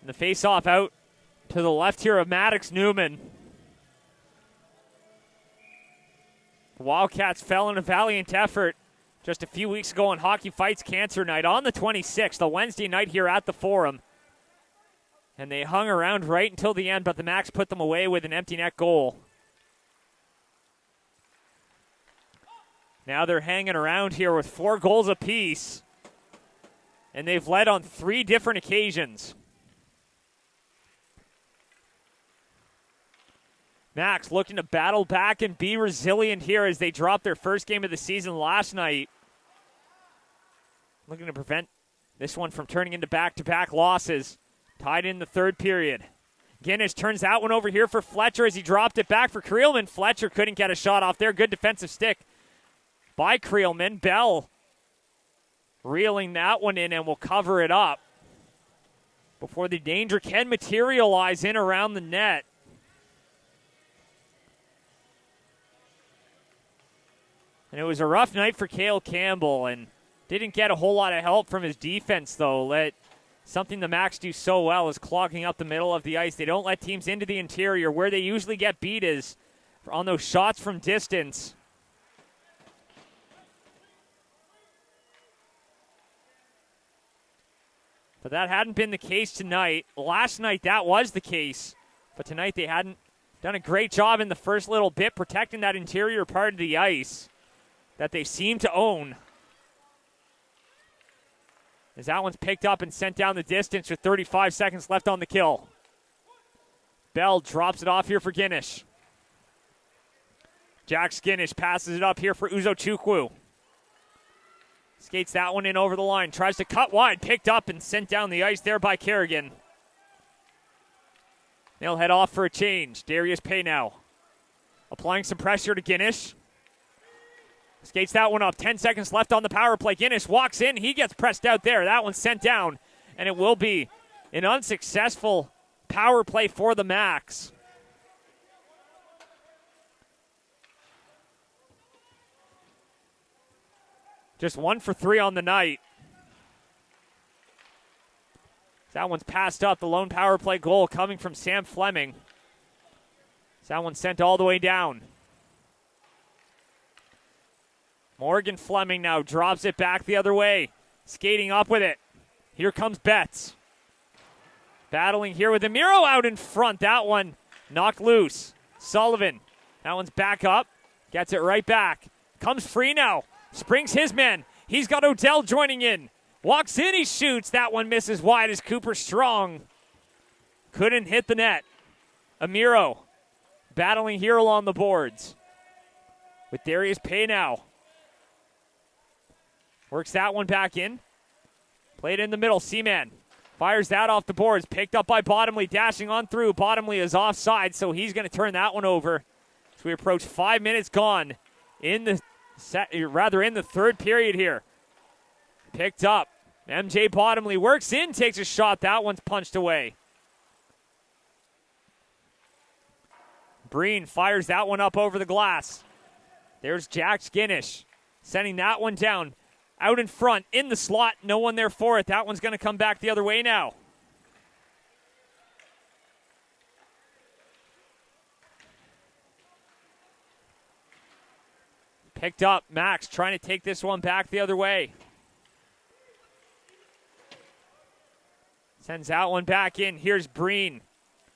The face-off out to the left here of Maddox Newman. The Wildcats fell in a valiant effort just a few weeks ago on Hockey Fights Cancer Night on the 26th, a Wednesday night here at the Forum. And they hung around right until the end, but the Max put them away with an empty net goal. Now they're hanging around here with 4 goals apiece, and they've led on 3 different occasions. Max looking to battle back and be resilient here as they dropped their first game of the season last night. Looking to prevent this one from turning into back-to-back losses. Tied in the third period. Guinness turns that one over here for Fletcher as he dropped it back for Creelman. Fletcher couldn't get a shot off there. Good defensive stick by Creelman. Bell reeling that one in and will cover it up before the danger can materialize in around the net. And it was a rough night for Cale Campbell and didn't get a whole lot of help from his defense, though. Something the Max do so well is clogging up the middle of the ice. They don't let teams into the interior. Where they usually get beat is on those shots from distance. But that hadn't been the case tonight. Last night that was the case. But tonight they hadn't done a great job in the first little bit protecting that interior part of the ice that they seem to own. As that one's picked up and sent down the distance with 35 seconds left on the kill. Bell drops it off here for Guinness. Jack Guinness passes it up here for Uzo Chukwu. Skates that one in over the line. Tries to cut wide. Picked up and sent down the ice there by Kerrigan. They'll head off for a change. Darius Pay now. Applying some pressure to Guinness. Skates that one up. 10 seconds left on the power play. Guinness walks in. He gets pressed out there. That one's sent down. And it will be an unsuccessful power play for the Max. Just 1 for 3 on the night. That one's passed up. The lone power play goal coming from Sam Fleming. That one's sent all the way down. Morgan Fleming now drops it back the other way. Skating up with it. Here comes Betts. Battling here with Amiro out in front. That one knocked loose. Sullivan. That one's back up. Gets it right back. Comes free now. Springs his man. He's got Odell joining in. Walks in, he shoots. That one misses wide as Cooper Strong couldn't hit the net. Amiro battling here along the boards with Darius Pay now. Works that one back in. Played in the middle. Seaman fires that off the boards. Picked up by Bottomley. Dashing on through. Bottomley is offside, so he's going to turn that one over. So we approach 5 minutes gone in the third period here. Picked up. MJ Bottomley works in, takes a shot. That one's punched away. Breen fires that one up over the glass. There's Jack Guinness sending that one down. out in front, in the slot. No one there for it. That one's going to come back the other way now. Picked up. Max trying to take this one back the other way. Sends that one back in. Here's Breen.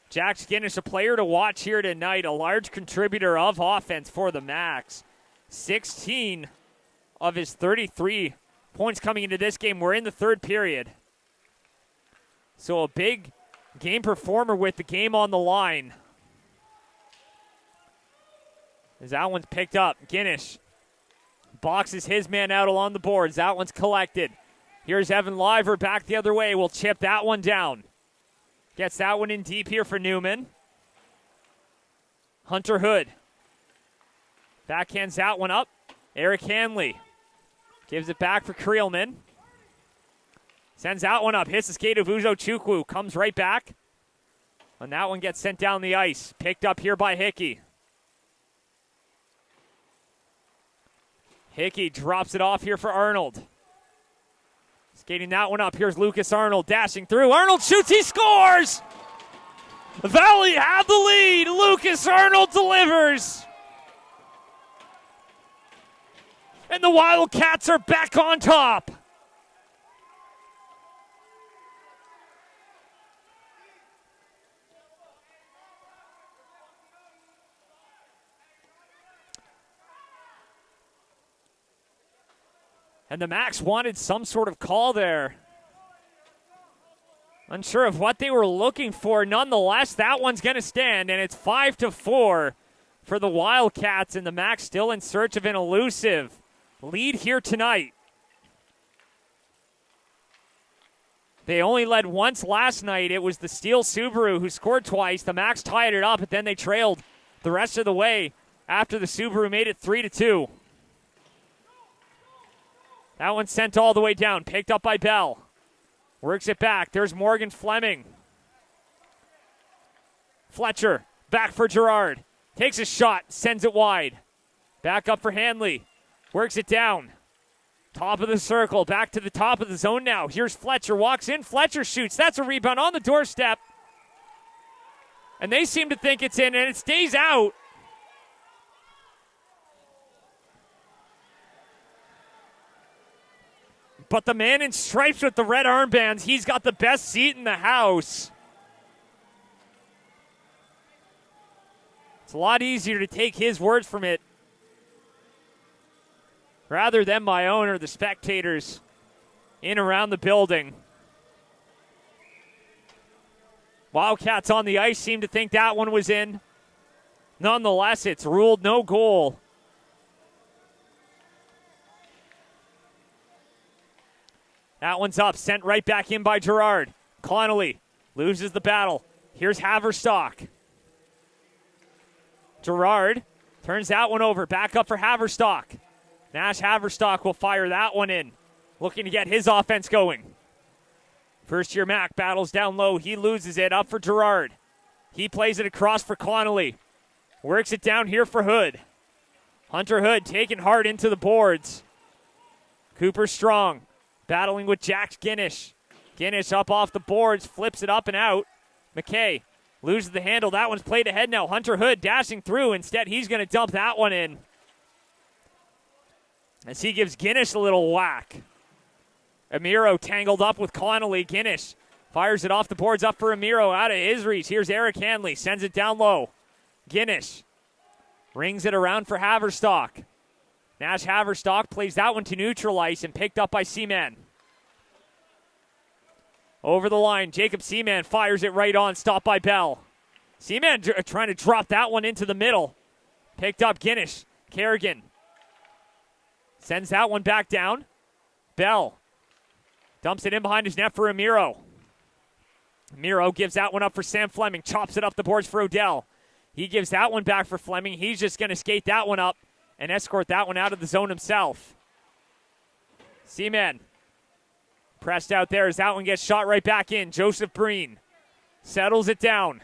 Jack Skinnish, a player to watch here tonight. A large contributor of offense for the Max. 16 of his 33 points coming into this game were in the third period. So a big game performer with the game on the line. As that one's picked up. Ginnish boxes his man out along the boards. That one's collected. Here's Evan Liver back the other way. Will chip that one down. Gets that one in deep here for Newman. Hunter Hood. Backhands that one up. Eric Hanley. Gives it back for Creelman. Sends that one up. Hits the skate of Uzo Chukwu. Comes right back. And that one gets sent down the ice. Picked up here by Hickey. Hickey drops it off here for Arnold. Skating that one up. Here's Lucas Arnold dashing through. Arnold shoots. He scores! Valley have the lead. Lucas Arnold delivers. And the Wildcats are back on top. And the Max wanted some sort of call there. Unsure of what they were looking for. Nonetheless, that one's going to stand, and it's 5-4 for the Wildcats, and the Max still in search of an elusive lead here tonight. They only led once last night. It was the Steel Subaru who scored twice. The Max tied it up, but then they trailed the rest of the way after the Subaru made it 3-2. That one sent all the way down. Picked up by Bell. Works it back. There's Morgan Fleming. Fletcher. Back for Gerard. Takes a shot. Sends it wide. Back up for Hanley. Works it down. Top of the circle. Back to the top of the zone now. Here's Fletcher. Walks in. Fletcher shoots. That's a rebound on the doorstep. And they seem to think it's in, and it stays out. But the man in stripes with the red armbands, he's got the best seat in the house. It's a lot easier to take his words from it rather than my own or the spectators in around the building. Wildcats on the ice seem to think that one was in. Nonetheless, it's ruled no goal. That one's up, sent right back in by Gerard. Connolly loses the battle. Here's Haverstock. Gerard turns that one over. Back up for Haverstock. Nash Haverstock will fire that one in. Looking to get his offense going. First year Mac battles down low. He loses it. Up for Gerard. He plays it across for Connolly. Works it down here for Hood. Hunter Hood taking hard into the boards. Cooper Strong. Battling with Jack Ginnish. Ginnish up off the boards, flips it up and out. McKay loses the handle. That one's played ahead now. Hunter Hood dashing through. Instead, he's going to dump that one in. As he gives Ginnish a little whack. Amiro tangled up with Connolly. Ginnish fires it off the boards up for Amiro. Out of his reach. Here's Eric Hanley. Sends it down low. Ginnish rings it around for Haverstock. Nash Haverstock plays that one to neutral ice and picked up by Seaman. Over the line, Jacob Seaman fires it right on, stopped by Bell. Seaman trying to drop that one into the middle. Picked up Ginnish. Kerrigan sends that one back down. Bell dumps it in behind his net for Amiro. Amiro gives that one up for Sam Fleming. Chops it up the boards for Odell. He gives that one back for Fleming. He's just going to skate that one up and escort that one out of the zone himself. Seaman pressed out there as that one gets shot right back in. Joseph Breen settles it down.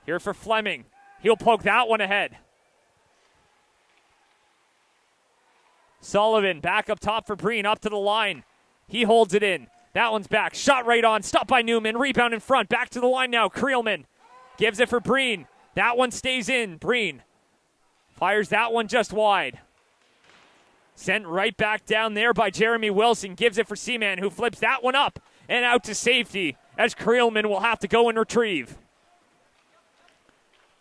Here for Fleming. He'll poke that one ahead. Sullivan back up top for Breen, up to the line. He holds it in. That one's back. Shot right on. Stopped by Newman. Rebound in front. Back to the line now. Creelman gives it for Breen. That one stays in. Breen fires that one just wide. Sent right back down there by Jeremy Wilson. Gives it for Seaman, who flips that one up and out to safety as Creelman will have to go and retrieve.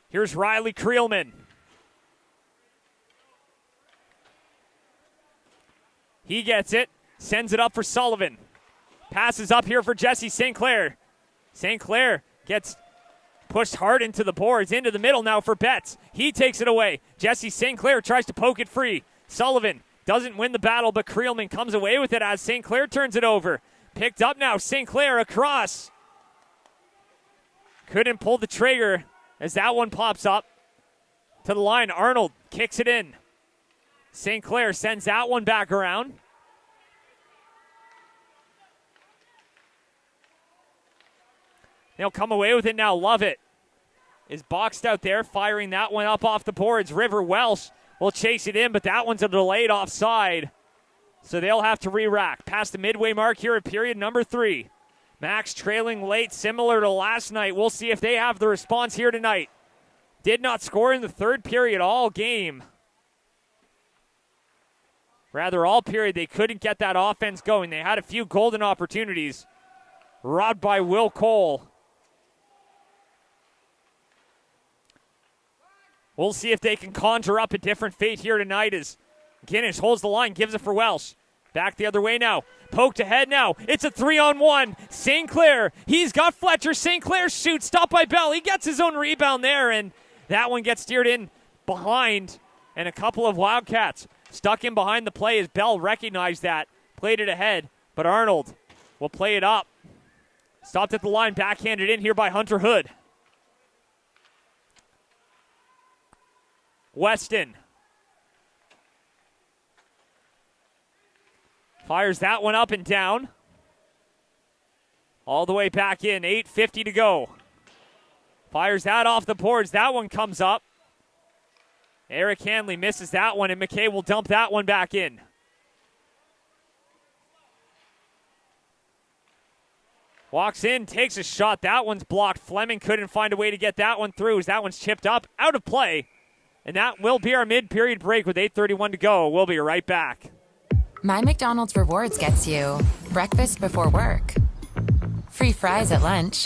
Here's Riley Creelman. He gets it. Sends it up for Sullivan. Passes up here for Jesse St. Clair. St. Clair gets pushed hard into the boards, into the middle now for Betts. He takes it away. Jesse St. Clair tries to poke it free. Sullivan doesn't win the battle, but Creelman comes away with it as St. Clair turns it over. Picked up now, St. Clair across. Couldn't pull the trigger as that one pops up to the line. Arnold kicks it in. St. Clair sends that one back around. They'll come away with it now. Love it. Is boxed out there, firing that one up off the boards. River Welsh will chase it in, but that one's a delayed offside. So they'll have to re-rack. Past the midway mark here at period number 3. Max trailing late, similar to last night. We'll see if they have the response here tonight. Did not score in the third period all game. Rather, all period, they couldn't get that offense going. They had a few golden opportunities. Robbed by Will Cole. We'll see if they can conjure up a different fate here tonight as Guinness holds the line, gives it for Welsh. Back the other way now. Poked ahead now. It's a 3-on-1. St. Clair. He's got Fletcher. St. Clair shoots. Stopped by Bell. He gets his own rebound there, and that one gets steered in behind. And a couple of Wildcats stuck in behind the play as Bell recognized that. Played it ahead, but Arnold will play it up. Stopped at the line. Backhanded in here by Hunter Hood. Weston fires that one up and down. All the way back in. 8:50 to go. Fires that off the boards. That one comes up. Eric Hanley misses that one, and McKay will dump that one back in. Walks in, takes a shot. That one's blocked. Fleming couldn't find a way to get that one through as that one's chipped up, out of play. And that will be our mid-period break with 8:31 to go. We'll be right back. My McDonald's Rewards gets you breakfast before work, free fries at lunch,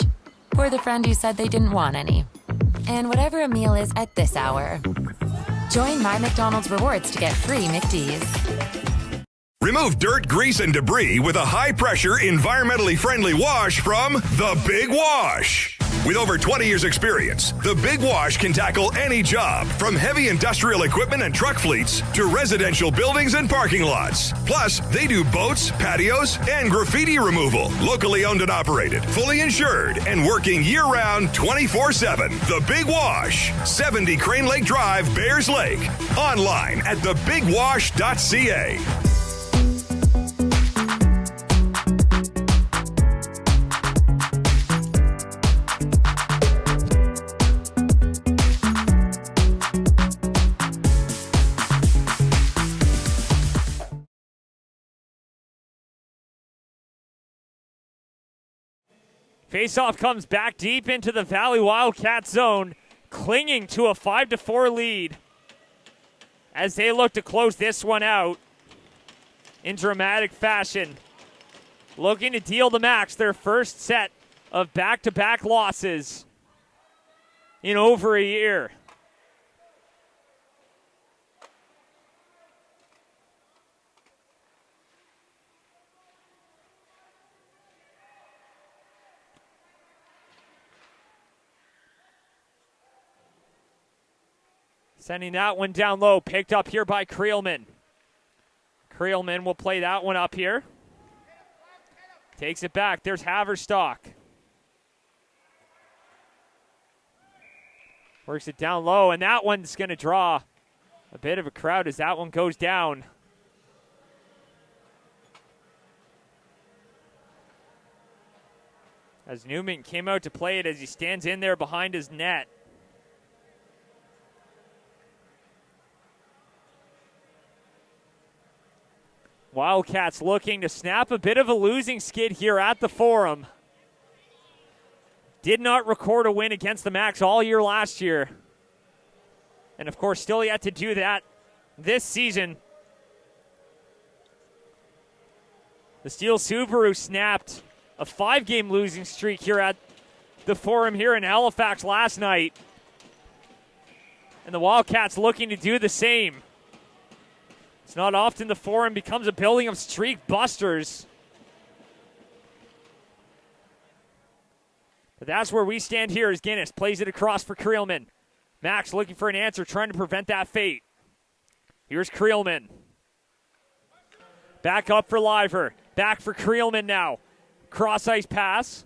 or the friend who said they didn't want any, and whatever a meal is at this hour. Join My McDonald's Rewards to get free McDs. Remove dirt, grease, and debris with a high-pressure, environmentally friendly wash from The Big Wash. With over 20 years' experience, The Big Wash can tackle any job, from heavy industrial equipment and truck fleets to residential buildings and parking lots. Plus, they do boats, patios, and graffiti removal. Locally owned and operated, fully insured, and working year-round 24/7. The Big Wash, 70 Crane Lake Drive, Bears Lake. Online at thebigwash.ca. Faceoff comes back deep into the Valley Wildcat zone, clinging to a 5-4 lead as they look to close this one out in dramatic fashion. Looking to deal the Max their first set of back-to-back losses in over a year. Sending that one down low, picked up here by Creelman. Creelman will play that one up here. Takes it back. There's Haverstock. Works it down low, and that one's going to draw a bit of a crowd as that one goes down. As Newman came out to play it as he stands in there behind his net. Wildcats looking to snap a bit of a losing skid here at the Forum. Did not record a win against the Max all year last year. And of course, still yet to do that this season. The Steel Subaru snapped a 5-game losing streak here at the Forum here in Halifax last night. And the Wildcats looking to do the same. It's not often the Forum becomes a building of streak busters. But that's where we stand here as Guinness plays it across for Creelman. Max looking for an answer, trying to prevent that fate. Here's Creelman. Back up for Liver. Back for Creelman now. Cross ice pass.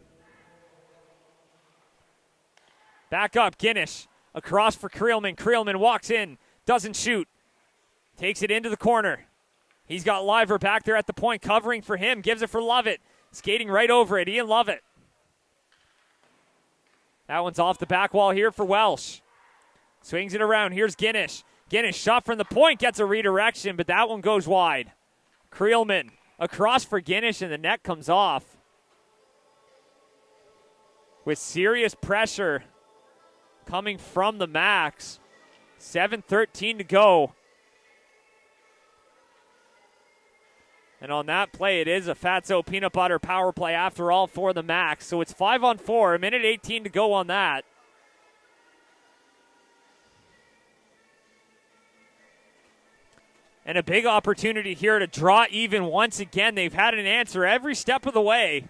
Back up, Guinness. Across for Creelman. Creelman walks in. Doesn't shoot. Takes it into the corner. He's got Liver back there at the point, covering for him. Gives it for Lovett. Skating right over it. Ian Lovett. That one's off the back wall here for Welsh. Swings it around. Here's Guinness. Guinness shot from the point. Gets a redirection, but that one goes wide. Creelman across for Guinness, and the net comes off. With serious pressure coming from the Max. 7:13 to go. And on that play, it is a Fatso peanut butter power play after all for the Max. So it's 5-on-4, a minute 18 to go on that. And a big opportunity here to draw even once again. They've had an answer every step of the way.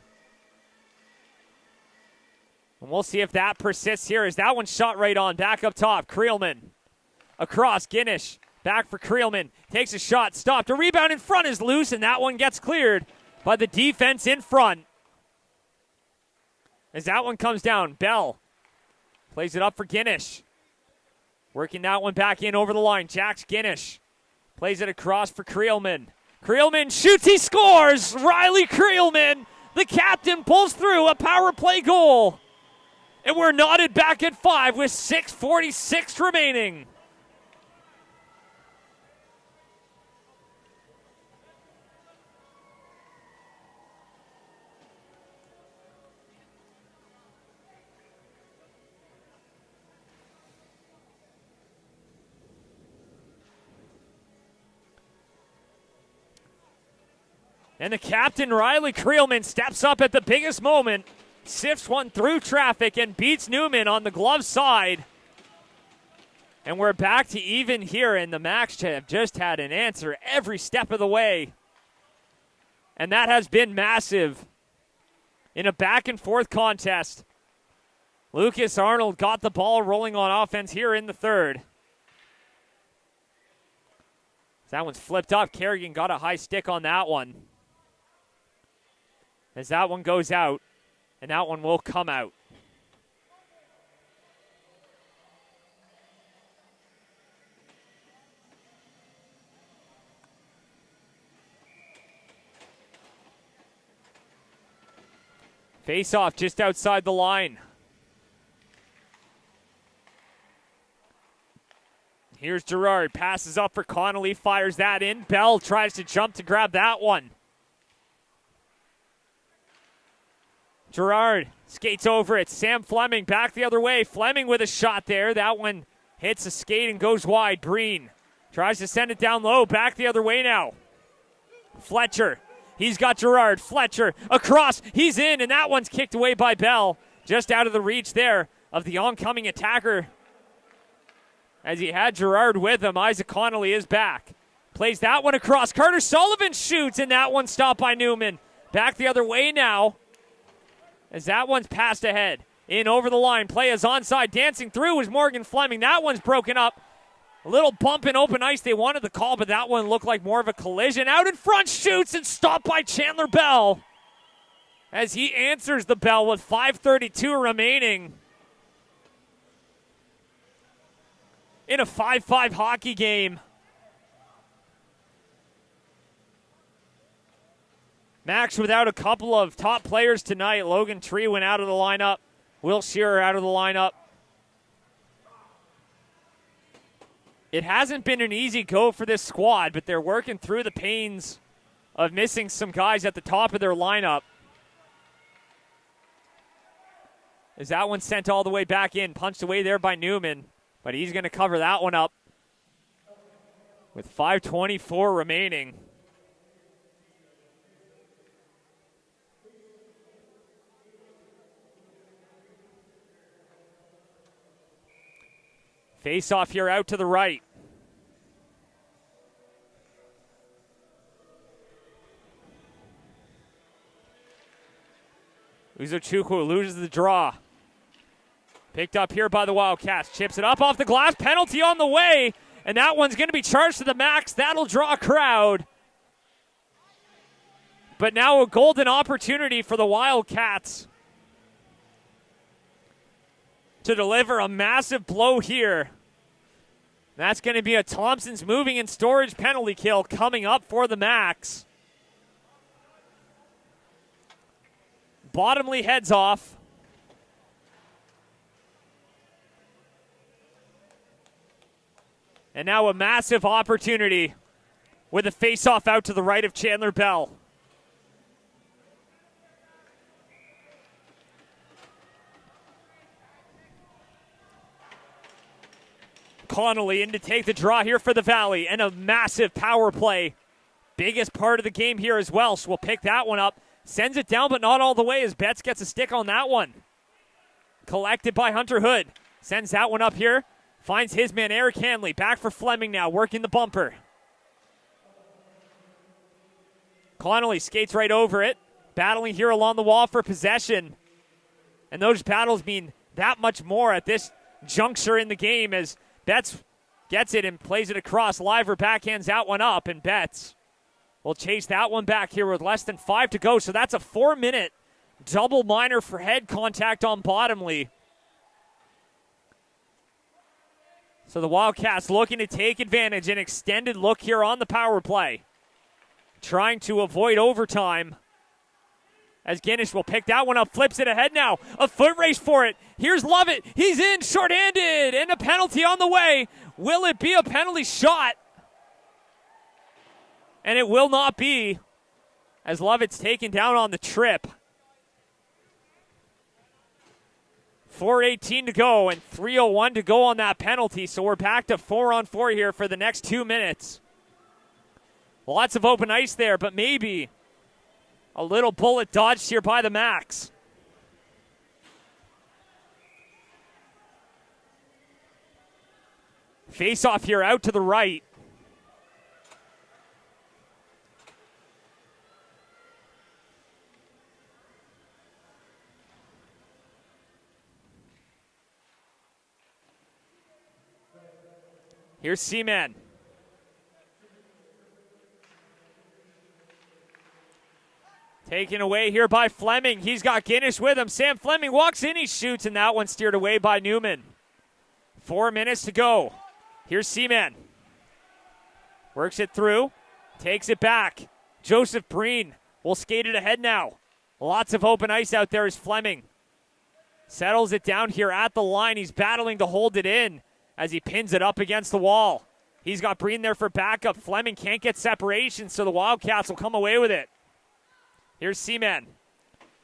And we'll see if that persists here as that one shot right on. Back up top, Creelman. Across, Guinness. Back for Creelman. Takes a shot, stopped. A rebound in front is loose, and that one gets cleared by the defense in front. As that one comes down, Bell plays it up for Guinness. Working that one back in over the line. Jax Guinness plays it across for Creelman. Creelman shoots, he scores! Riley Creelman, the captain, pulls through a power play goal. And we're knotted back at 5 with 6:46 remaining. And the captain, Riley Creelman, steps up at the biggest moment, sifts one through traffic, and beats Newman on the glove side. And we're back to even here, and the Max have just had an answer every step of the way. And that has been massive in a back-and-forth contest. Lucas Arnold got the ball rolling on offense here in the third. That one's flipped up. Kerrigan got a high stick on that one. As that one goes out, and that one will come out. Face off just outside the line. Here's Gerard, passes up for Connolly, fires that in. Bell tries to jump to grab that one. Gerard skates over it. Sam Fleming back the other way. Fleming with a shot there. That one hits a skate and goes wide. Breen tries to send it down low. Back the other way now. Fletcher. He's got Gerard. Fletcher across. He's in, and that one's kicked away by Bell. Just out of the reach there of the oncoming attacker. As he had Gerard with him, Isaac Connolly is back. Plays that one across. Carter Sullivan shoots, and that one stopped by Newman. Back the other way now. As that one's passed ahead. In over the line. Play is onside. Dancing through was Morgan Fleming. That one's broken up. A little bump in open ice. They wanted the call, but that one looked like more of a collision. Out in front, shoots, and stopped by Chandler Bell. As he answers the bell with 5:32 remaining. In a 5-5 hockey game. Max without a couple of top players tonight. Logan Tree went out of the lineup. Will Shearer out of the lineup. It hasn't been an easy go for this squad, but they're working through the pains of missing some guys at the top of their lineup. As that one sent all the way back in, punched away there by Newman, but he's going to cover that one up with 5:24 remaining. Face off here out to the right. Uzochukwu loses the draw. Picked up here by the Wildcats. Chips it up off the glass. Penalty on the way. And that one's going to be charged to the max. That'll draw a crowd. But now a golden opportunity for the Wildcats to deliver a massive blow here. That's going to be a Thompson's moving and storage penalty kill coming up for the max. Bottomley heads off. And now a massive opportunity with a face-off out to the right of Chandler Bell. Connolly in to take the draw here for the Valley, and a massive power play. Biggest part of the game here as well, so we'll pick that one up. Sends it down, but not all the way as Betts gets a stick on that one. Collected by Hunter Hood. Sends that one up here. Finds his man, Eric Hanley. Back for Fleming now, working the bumper. Connolly skates right over it. Battling here along the wall for possession. And those battles mean that much more at this juncture in the game as Betts gets it and plays it across. Liver backhands that one up, and Betts will chase that one back here with less than 5 to go. So that's a 4-minute double minor for head contact on Bottomley. So the Wildcats looking to take advantage. An extended look here on the power play. Trying to avoid overtime. As Guinness will pick that one up, flips it ahead now. A foot race for it. Here's Lovett. He's in, shorthanded, and a penalty on the way. Will it be a penalty shot? And it will not be, as Lovett's taken down on the trip. 4:18 to go and 3:01 to go on that penalty, so we're back to 4-on-4 here for the next 2 minutes. Lots of open ice there, but maybe a little bullet dodged here by the Max. Face off here out to the right. Here's Seaman. Taken away here by Fleming. He's got Guinness with him. Sam Fleming walks in, he shoots, and that one steered away by Newman. 4 minutes to go. Here's Seaman. Works it through. Takes it back. Joseph Breen will skate it ahead now. Lots of open ice out there as Fleming settles it down here at the line. He's battling to hold it in as he pins it up against the wall. He's got Breen there for backup. Fleming can't get separation, so the Wildcats will come away with it. Here's Seaman.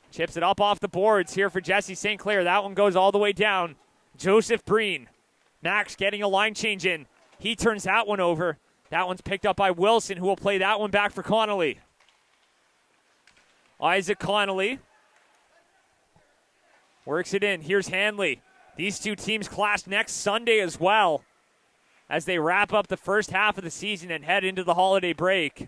Chips it up off the boards here for Jesse St. Clair. That one goes all the way down. Joseph Breen. Max getting a line change in. He turns that one over. That one's picked up by Wilson, who will play that one back for Connolly. Isaac Connolly works it in. Here's Hanley. These two teams clash next Sunday as well as they wrap up the first half of the season and head into the holiday break.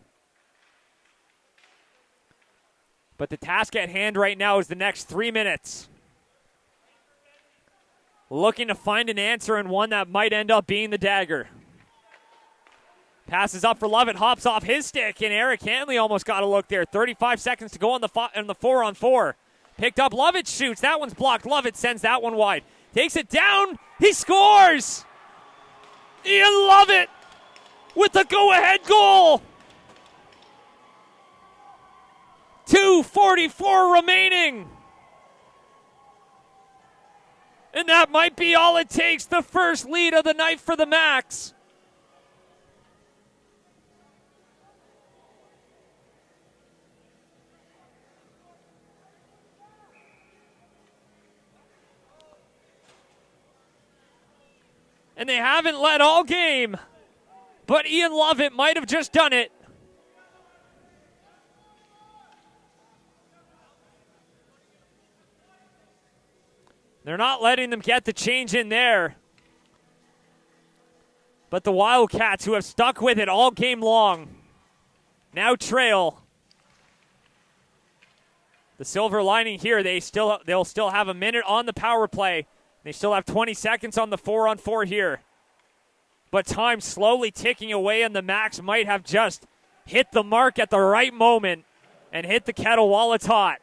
But the task at hand right now is the next 3 minutes. Looking to find an answer and one that might end up being the dagger. Passes up for Lovett, hops off his stick, and Eric Hanley almost got a look there. 35 seconds to go on the 4-on-4. Picked up, Lovett shoots. That one's blocked. Lovett sends that one wide. Takes it down. He scores. Ian Lovett with the go-ahead goal. 2:44 remaining. And that might be all it takes. The first lead of the night for the Max. And they haven't led all game. But Ian Lovett might have just done it. They're not letting them get the change in there. But the Wildcats, who have stuck with it all game long, now trail. The silver lining here, they'll still have a minute on the power play. They still have 20 seconds on the 4-on-4 here. But time slowly ticking away, and the Max might have just hit the mark at the right moment and hit the kettle while it's hot.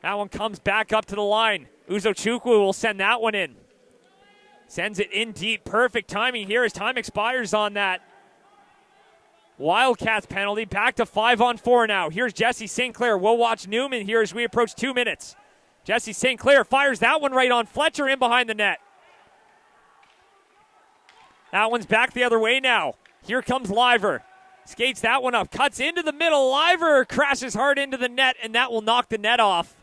That one comes back up to the line. Uzochukwu will send that one in. Sends it in deep. Perfect timing here as time expires on that Wildcats penalty. Back to 5-on-4 now. Here's Jesse St. Clair. We'll watch Newman here as we approach 2 minutes. Jesse St. Clair fires that one right on Fletcher in behind the net. That one's back the other way now. Here comes Liver. Skates that one up. Cuts into the middle. Liver crashes hard into the net, and that will knock the net off.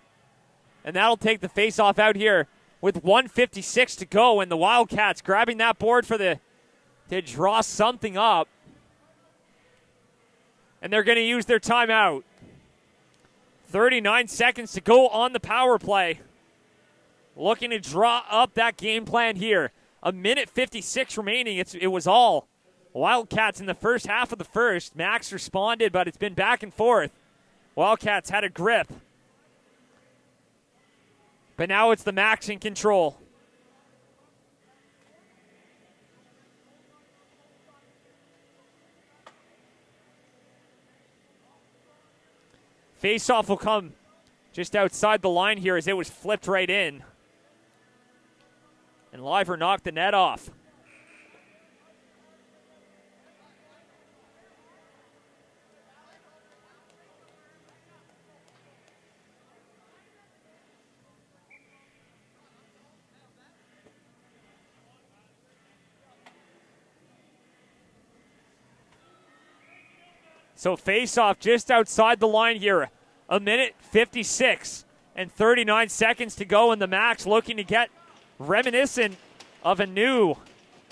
And that'll take the face-off out here with 1:56 to go, and the Wildcats grabbing that board to draw something up. And they're going to use their timeout. 39 seconds to go on the power play. Looking to draw up that game plan here. 1:56 remaining. It was all Wildcats in the first half of the first. Max responded, but it's been back and forth. Wildcats had a grip. But now it's the Max in control. Face-off will come just outside the line here as it was flipped right in. And Liver knocked the net off. So face-off just outside the line here. 1:56 and 39 seconds to go, and the Max looking to get reminiscent of a new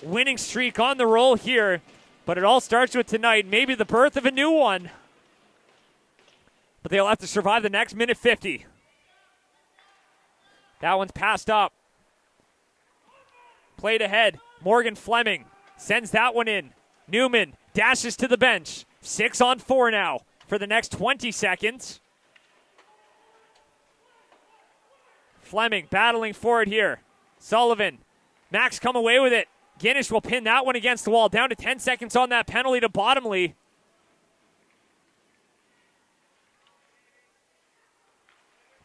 winning streak on the roll here. But it all starts with tonight, maybe the birth of a new one. But they'll have to survive the next 1:50. That one's passed up. Played ahead. Morgan Fleming sends that one in. Newman dashes to the bench. 6-on-4 now for the next 20 seconds. Fleming battling for it here. Sullivan. Max come away with it. Guinness will pin that one against the wall. Down to 10 seconds on that penalty to Bottomley.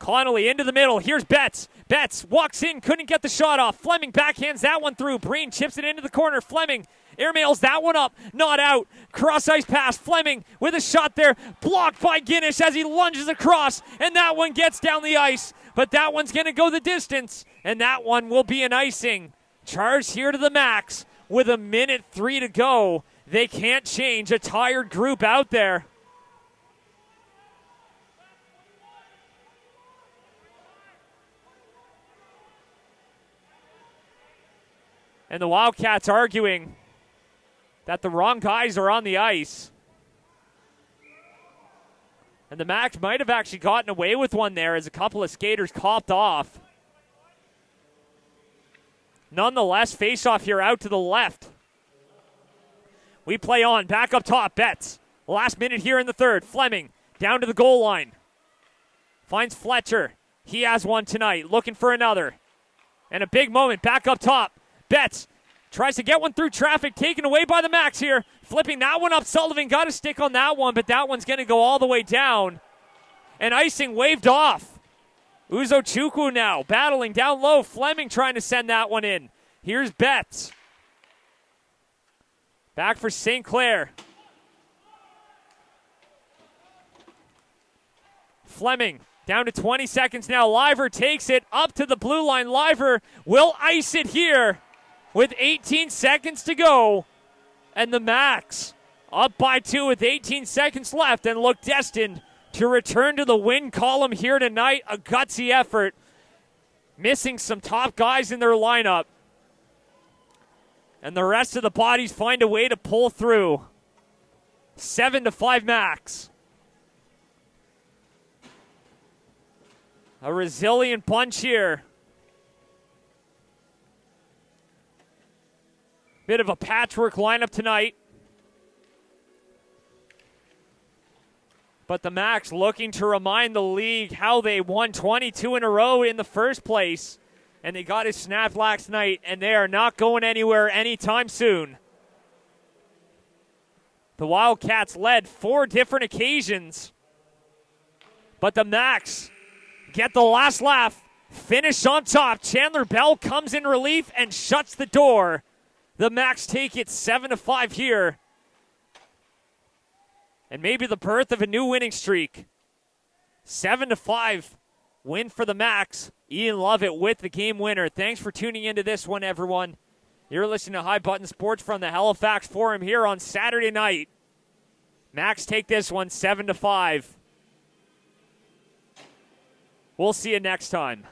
Connolly into the middle. Here's Betts. Betts walks in, couldn't get the shot off. Fleming backhands that one through. Breen chips it into the corner. Fleming airmails that one up. Not out. Cross ice pass. Fleming with a shot there. Blocked by Guinness as he lunges across. And that one gets down the ice. But that one's going to go the distance. And that one will be an icing. Charge here to the Max with 1:03 to go. They can't change a tired group out there. And the Wildcats arguing that the wrong guys are on the ice. And the Max might have actually gotten away with one there as a couple of skaters copped off. Nonetheless, face-off here out to the left. We play on. Back up top, Betts. Last minute here in the third. Fleming down to the goal line. Finds Fletcher. He has one tonight. Looking for another. And a big moment back up top. Betts tries to get one through traffic, taken away by the Max here. Flipping that one up. Sullivan got a stick on that one, but that one's going to go all the way down. And icing waved off. Uzochukwu now battling down low. Fleming trying to send that one in. Here's Betts. Back for St. Clair. Fleming down to 20 seconds now. Liver takes it up to the blue line. Liver will ice it here with 18 seconds to go. And the Max up by 2 with 18 seconds left and look destined to return to the win column here tonight. A gutsy effort. missing some top guys in their lineup. And the rest of the bodies find a way to pull through. 7-5 Max. A resilient bunch here. Bit of a patchwork lineup tonight. But the Max looking to remind the league how they won 22 in a row in the first place. And they got it snapped last night, and they are not going anywhere anytime soon. The Wildcats led 4 different occasions. But the Max get the last laugh, finish on top. Chandler Bell comes in relief and shuts the door. The Max take it 7-5 here. And maybe the birth of a new winning streak. 7-5 win for the Max. Ian Lovett with the game winner. Thanks for tuning into this one, everyone. You're listening to High Button Sports from the Halifax Forum here on Saturday night. Max take this one 7-5. We'll see you next time.